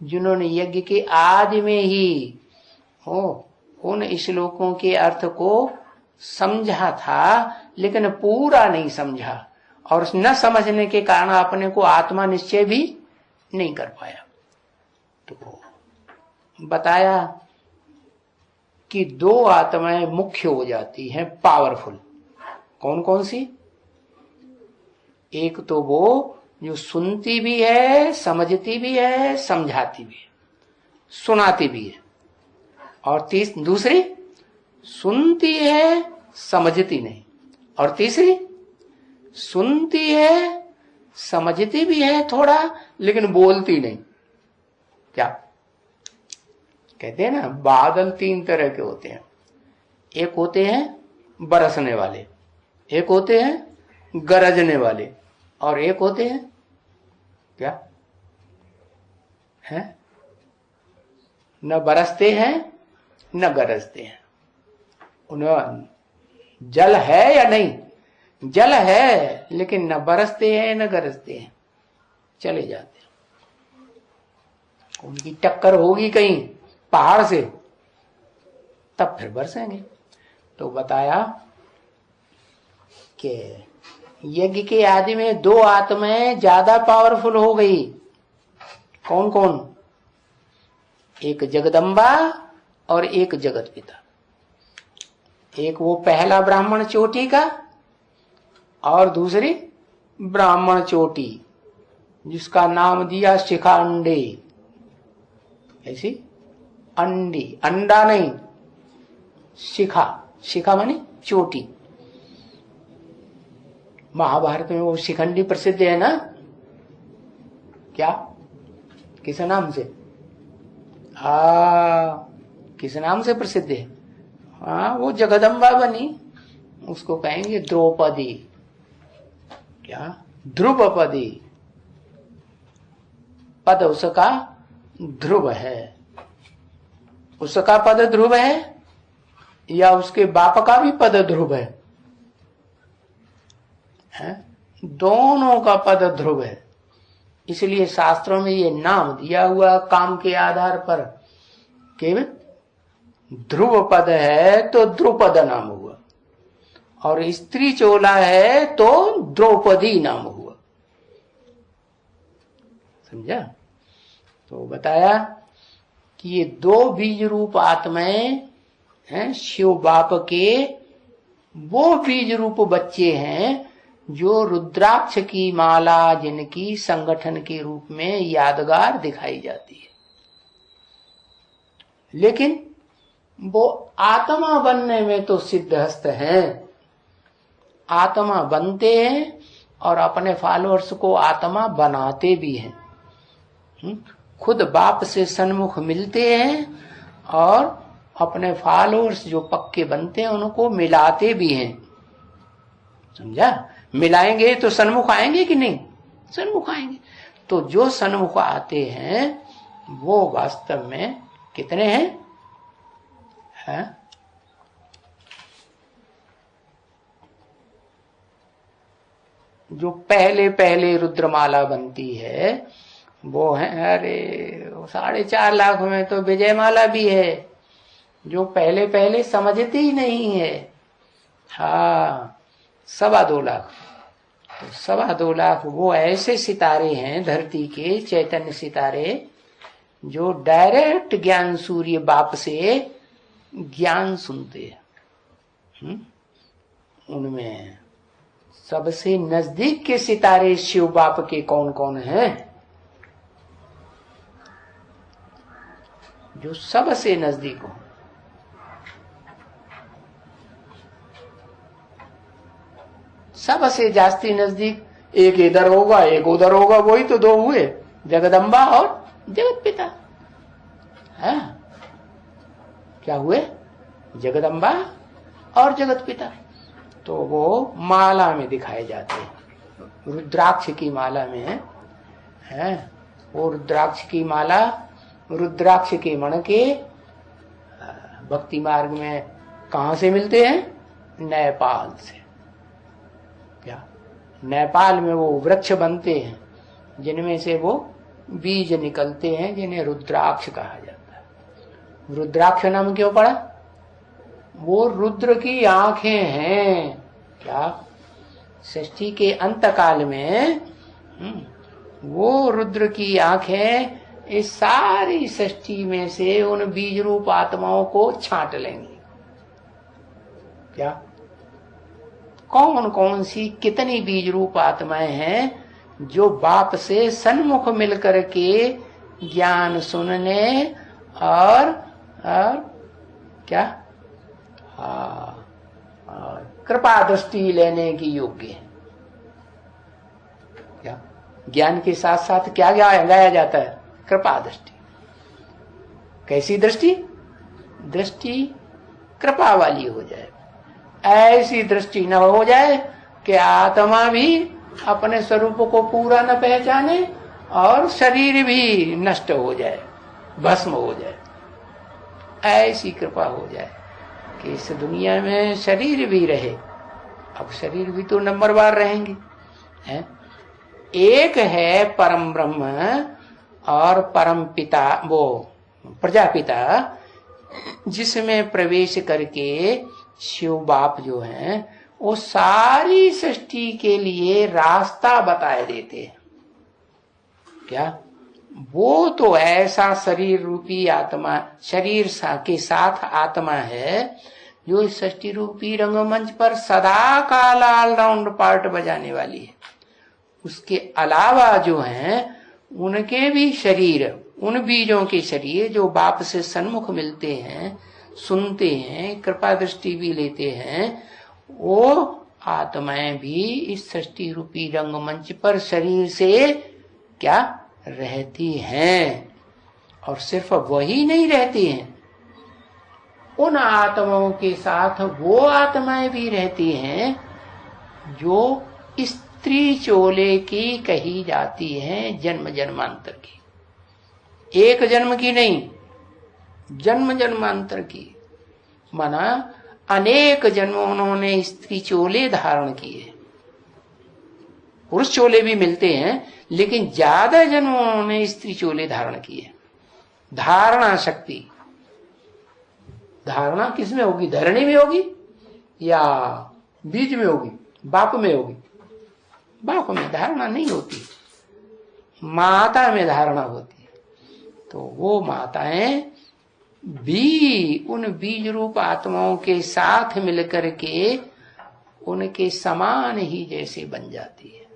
जिन्होंने यज्ञ के आदि में ही उन श्लोकों के अर्थ को समझा था, लेकिन पूरा नहीं समझा, और न समझने के कारण अपने को आत्मा निश्चय भी नहीं कर पाया। तो बताया कि दो आत्माएं मुख्य हो जाती हैं, पावरफुल। कौन कौन सी? एक तो वो जो सुनती भी है, समझती भी है, समझाती भी है, सुनाती भी है, और दूसरी सुनती है, समझती नहीं, और तीसरी सुनती है, समझती भी है थोड़ा, लेकिन बोलती नहीं। क्या कहते हैं ना, बादल तीन तरह के होते हैं। एक होते हैं बरसने वाले, एक होते हैं गरजने वाले, और एक होते हैं क्या है, न बरसते हैं न गरजते हैं। उन्हें जल है या नहीं? जल है, लेकिन न बरसते हैं न गरजते हैं, चले जाते हैं। उनकी टक्कर होगी कहीं पहाड़ से, तब फिर बरसेंगे। तो बताया कि यज्ञ के आदि में दो आत्माएं ज्यादा पावरफुल हो गई। कौन कौन? एक जगदम्बा और एक जगत पिता। एक वो पहला ब्राह्मण चोटी का, और दूसरी ब्राह्मण चोटी, जिसका नाम दिया शिखा अंडे। ऐसी अंडी, अंडा नहीं, शिखा। शिखा मानी चोटी। महाभारत में वो शिखंडी प्रसिद्ध है ना? क्या, किस नाम से? किस नाम से प्रसिद्ध है? वो जगदम्बा बनी, उसको कहेंगे द्रौपदी। क्या? ध्रुवपदी। पद उसका ध्रुव है। उसका पद ध्रुव है या उसके बाप का भी पद ध्रुव है? दोनों का पद ध्रुव है। इसलिए शास्त्रों में ये नाम दिया हुआ काम के आधार पर कि ध्रुव पद है तो द्रुपद नाम हुआ, और स्त्री चोला है तो द्रौपदी नाम हुआ। समझा? तो बताया कि ये दो बीज रूप आत्माएं हैं, शिव बाप के वो बीज रूप बच्चे हैं जो रुद्राक्ष की माला जिनकी संगठन के रूप में यादगार दिखाई जाती है। लेकिन वो आत्मा बनने में तो सिद्धहस्त हैं, आत्मा बनते हैं और अपने फॉलोअर्स को आत्मा बनाते भी हैं। खुद बाप से सन्मुख मिलते हैं और अपने फॉलोअर्स जो पक्के बनते हैं उनको मिलाते भी हैं। समझा? मिलाएंगे तो सन्मुख आएंगे कि नहीं? सन्मुख आएंगे। तो जो सन्मुख आते हैं वो वास्तव में कितने हैं? जो पहले पहले रुद्रमाला बनती है वो है, अरे 4.5 लाख में तो विजयमाला भी है, जो पहले पहले समझती ही नहीं है। 2.25 लाख। तो 2.25 लाख वो ऐसे सितारे हैं धरती के, चैतन्य सितारे, जो डायरेक्ट ज्ञान सूर्य बाप से ज्ञान सुनते हैं। उनमें सबसे नजदीक के सितारे शिव बाप के कौन कौन हैं? जो सबसे नजदीक हो। सबसे जास्ती नजदीक एक इधर होगा एक उधर होगा, वही तो 2 हुए, जगदम्बा और जगत पिता। है क्या हुए? जगदम्बा और जगत पिता। तो वो माला में दिखाए जाते हैं, रुद्राक्ष की माला में है। वो रुद्राक्ष की माला, रुद्राक्ष के मण के भक्ति मार्ग में कहां से मिलते हैं? नेपाल से। क्या नेपाल में वो वृक्ष बनते हैं जिनमें से वो बीज निकलते हैं, जिन्हें रुद्राक्ष कहा जाता है। रुद्राक्ष नाम क्यों पड़ा? वो रुद्र की आंखें हैं। क्या? सृष्टि के अंत काल में वो रुद्र की आंखें इस सारी सृष्टि में से उन बीज रूप आत्माओं को छांट लेंगी। क्या? कौन कौन सी कितनी बीज रूप आत्माएं हैं जो बाप से सन्मुख मिलकर के ज्ञान सुनने और क्या कृपा दृष्टि लेने की योग्य है। क्या? ज्ञान के साथ साथ क्या गाया जाता है? कृपा दृष्टि। कैसी दृष्टि? दृष्टि कृपा वाली हो जाए। ऐसी दृष्टि न हो जाए कि आत्मा भी अपने स्वरूप को पूरा न पहचाने और शरीर भी नष्ट हो जाए, भस्म हो जाए। ऐसी कृपा हो जाए कि इस दुनिया में शरीर भी रहे। अब शरीर भी तो नंबरवार रहेंगे हैं? एक है परम ब्रह्म और परम पिता, वो प्रजापिता, जिसमें प्रवेश करके शिव बाप जो हैं वो सारी सृष्टि के लिए रास्ता बताए देते हैं। क्या? वो तो ऐसा शरीर रूपी आत्मा, शरीर के साथ आत्मा है जो इस सृष्टि रूपी रंगमंच पर सदा काल ऑलराउंड पार्ट बजाने वाली है। उसके अलावा जो हैं उनके भी शरीर, उन बीजों के शरीर जो बाप से सन्मुख मिलते हैं, सुनते हैं, कृपा दृष्टि भी लेते हैं, वो आत्माएं भी इस सृष्टि रूपी रंगमंच पर शरीर से क्या रहती हैं। और सिर्फ वही नहीं रहती हैं, उन आत्माओं के साथ वो आत्माएं भी रहती हैं जो स्त्री चोले की कही जाती हैं, जन्म जन्मांतर की। एक जन्म की नहीं, जन्म जन्मांतर की। माना अनेक जन्म उन्होंने स्त्री चोले धारण किए। पुरुष चोले भी मिलते हैं लेकिन ज्यादा जन्म उन्होंने स्त्री चोले धारण किए। धारणा शक्ति, धारणा किस में होगी? धरणी में होगी या बीज में होगी? बाप में होगी। बाप में धारणा नहीं होती, माता में धारणा होती है। तो वो माताएं भी उन बीज रूप आत्माओं के साथ मिलकर के उनके समान ही जैसे बन जाती है।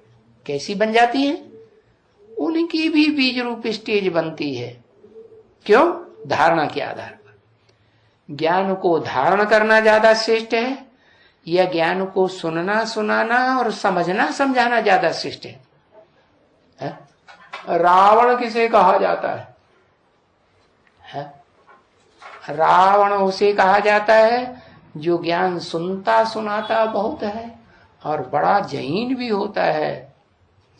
कैसी बन जाती है? उनकी भी बीज रूप स्टेज बनती है। क्यों? धारणा के आधार पर। ज्ञान को धारण करना ज्यादा श्रेष्ठ है या ज्ञान को सुनना सुनाना और समझना समझाना ज्यादा श्रेष्ठ है? रावण किसे कहा जाता है? रावण उसे कहा जाता है जो ज्ञान सुनता सुनाता बहुत है और बड़ा जहीन भी होता है,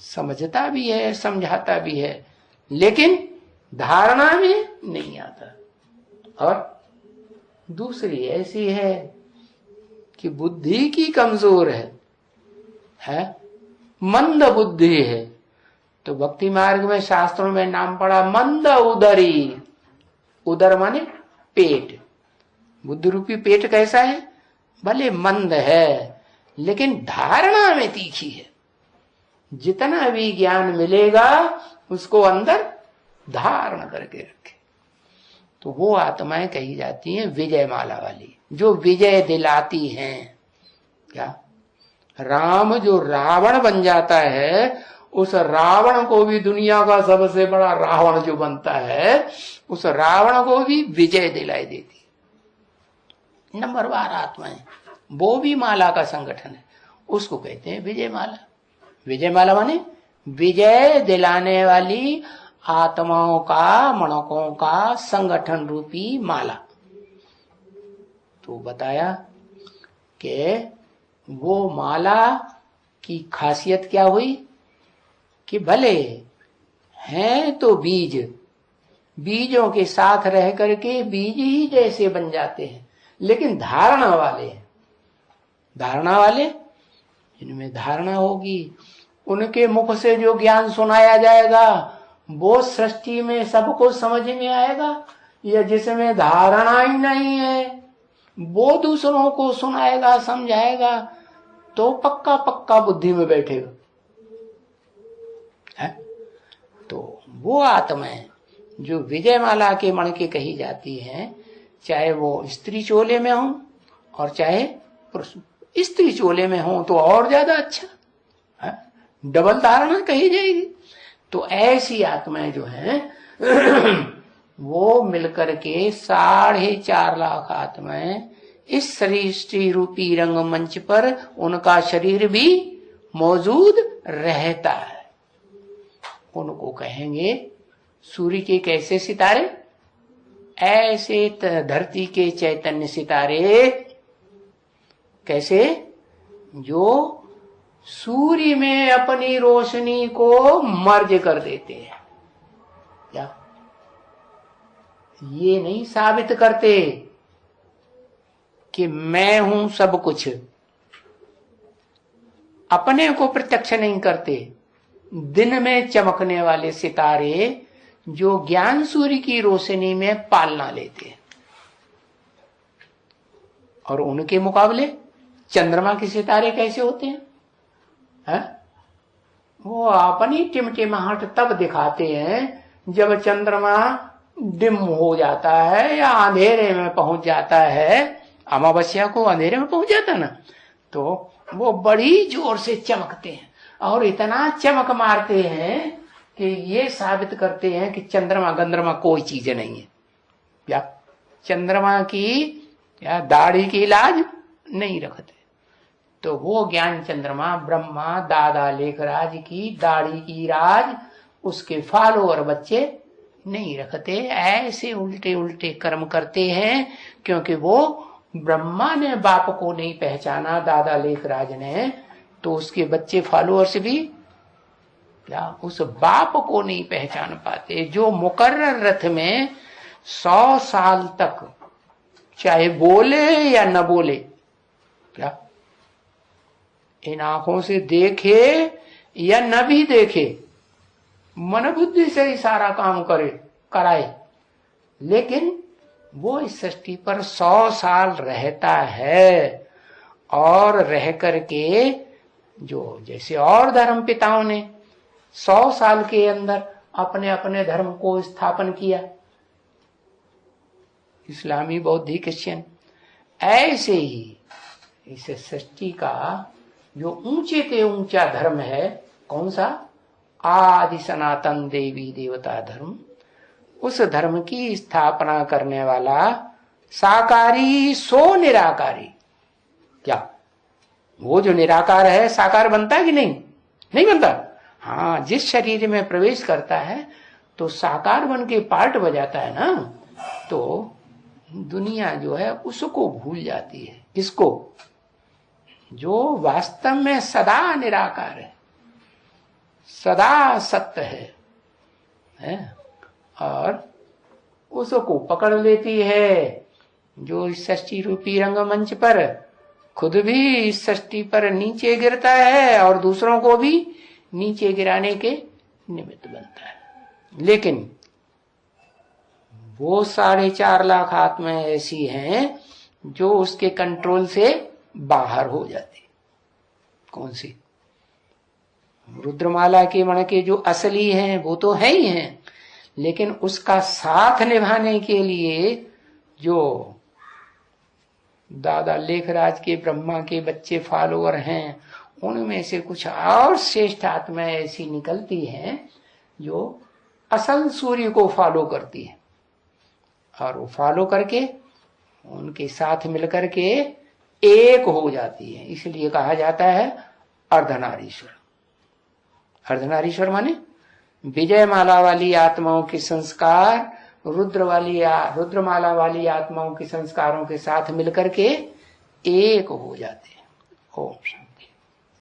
समझता भी है, समझाता भी है, लेकिन धारणा में नहीं आता। और दूसरी ऐसी है कि बुद्धि की कमजोर है, मंद बुद्धि है। तो भक्ति मार्ग में शास्त्रों में नाम पड़ा मंद उदरी। उदर माने पेट। बुद्धि रूपी पेट कैसा है? भले मंद है लेकिन धारणा में तीखी है। जितना भी ज्ञान मिलेगा उसको अंदर धारण करके रखे। तो वो आत्माएं कही जाती हैं विजय माला वाली, जो विजय दिलाती हैं। क्या राम जो रावण बन जाता है, उस रावण को भी, दुनिया का सबसे बड़ा रावण जो बनता है, उस रावण को भी विजय दिलाई देती है। नंबरवार आत्माएं, वो भी माला का संगठन है, उसको कहते हैं विजय माला। विजय माला माने विजय दिलाने वाली आत्माओं का, मणकों का संगठन रूपी माला। तो बताया कि वो माला की खासियत क्या हुई कि भले हैं तो बीज, बीजों के साथ रह करके बीज ही जैसे बन जाते हैं, लेकिन धारणा वाले हैं। धारणा वाले, जिनमें धारणा होगी, उनके मुख से जो ज्ञान सुनाया जाएगा वो सृष्टि में सबको समझ में आएगा। या जिसमें धारणा ही नहीं है वो दूसरों को सुनाएगा, समझाएगा, तो पक्का पक्का बुद्धि में बैठेगा है? तो वो आत्माएं जो विजय माला के मणके कही जाती हैं, चाहे वो स्त्री चोले में हो और चाहे पुरुष। स्त्री चोले में हो तो और ज्यादा अच्छा है, डबल धारणा कही जाएगी। तो ऐसी आत्माएं जो हैं वो मिलकर के 4.5 लाख आत्माएं इस सृष्टि रूपी रंगमंच पर, उनका शरीर भी मौजूद रहता है। उनको कहेंगे सूर्य के कैसे सितारे, ऐसे धरती के चैतन्य सितारे। कैसे? जो सूर्य में अपनी रोशनी को मर्ज कर देते हैं। क्या ये नहीं साबित करते कि मैं हूं सब कुछ, अपने को प्रत्यक्ष नहीं करते। दिन में चमकने वाले सितारे जो ज्ञान सूर्य की रोशनी में पालना लेते हैं, और उनके मुकाबले चंद्रमा के सितारे कैसे होते हैं? वो अपनी टिमटिमाहट तब दिखाते हैं जब चंद्रमा डिम हो जाता है या अंधेरे में पहुंच जाता है। अमावस्या को अंधेरे में पहुंच जाता ना, तो वो बड़ी जोर से चमकते हैं और इतना चमक मारते हैं कि ये साबित करते हैं कि चंद्रमा गंद्रमा कोई चीज नहीं है। या चंद्रमा की या दाढ़ी की लाज नहीं रखते। तो वो ज्ञान चंद्रमा ब्रह्मा दादा लेखराज की दाढ़ी की राज उसके फॉलोअर बच्चे नहीं रखते। ऐसे उल्टे उल्टे कर्म करते हैं, क्योंकि वो ब्रह्मा ने बाप को नहीं पहचाना, दादा लेखराज ने, तो उसके बच्चे फॉलोअर्स भी या उस बाप को नहीं पहचान पाते। जो मुकर्रर रथ में 100 साल तक चाहे बोले या न बोले, क्या इन आंखों से देखे या न भी देखे, मन बुद्धि से ही सारा काम कराए, लेकिन वो इस सृष्टि पर 100 साल रहता है। और रह करके जो जैसे और धर्म पिताओं ने 100 साल के अंदर अपने अपने धर्म को स्थापन किया, इस्लामी, बौद्धिक, क्रिश्चियन, ऐसे ही इस सृष्टि का जो ऊंचे से ऊंचा धर्म है, कौन सा? आदि सनातन देवी देवता धर्म। उस धर्म की स्थापना करने वाला साकारी सो निराकारी। क्या वो जो निराकार है साकार बनता है कि नहीं? नहीं बनता। हाँ, जिस शरीर में प्रवेश करता है तो साकार बन के पार्ट बजाता है ना, तो दुनिया जो है उसको भूल जाती है। किसको? जो वास्तव में सदा निराकार है, सदा सत्य है और उसको पकड़ लेती है। जो इस सृष्टि रूपी रंगमंच पर खुद भी इस सृष्टि पर नीचे गिरता है और दूसरों को भी नीचे गिराने के निमित्त बनता है। लेकिन वो 4.5 लाख आत्माएं ऐसी हैं जो उसके कंट्रोल से बाहर हो जाती। कौन सी? रुद्रमाला के मण के जो असली हैं वो तो है ही हैं, लेकिन उसका साथ निभाने के लिए जो दादा लेखराज के ब्रह्मा के बच्चे फॉलोअर हैं, उनमें से कुछ और श्रेष्ठ आत्माएं ऐसी निकलती हैं जो असल सूर्य को फॉलो करती है, और वो फॉलो करके उनके साथ मिलकर के एक हो जाती है। इसलिए कहा जाता है अर्धनारीश्वर। अर्धनारीश्वर माने विजय माला वाली आत्माओं के संस्कार रुद्रमाला वाली आत्माओं के संस्कारों के साथ मिलकर के एक हो जाते हैं। ओम शांति।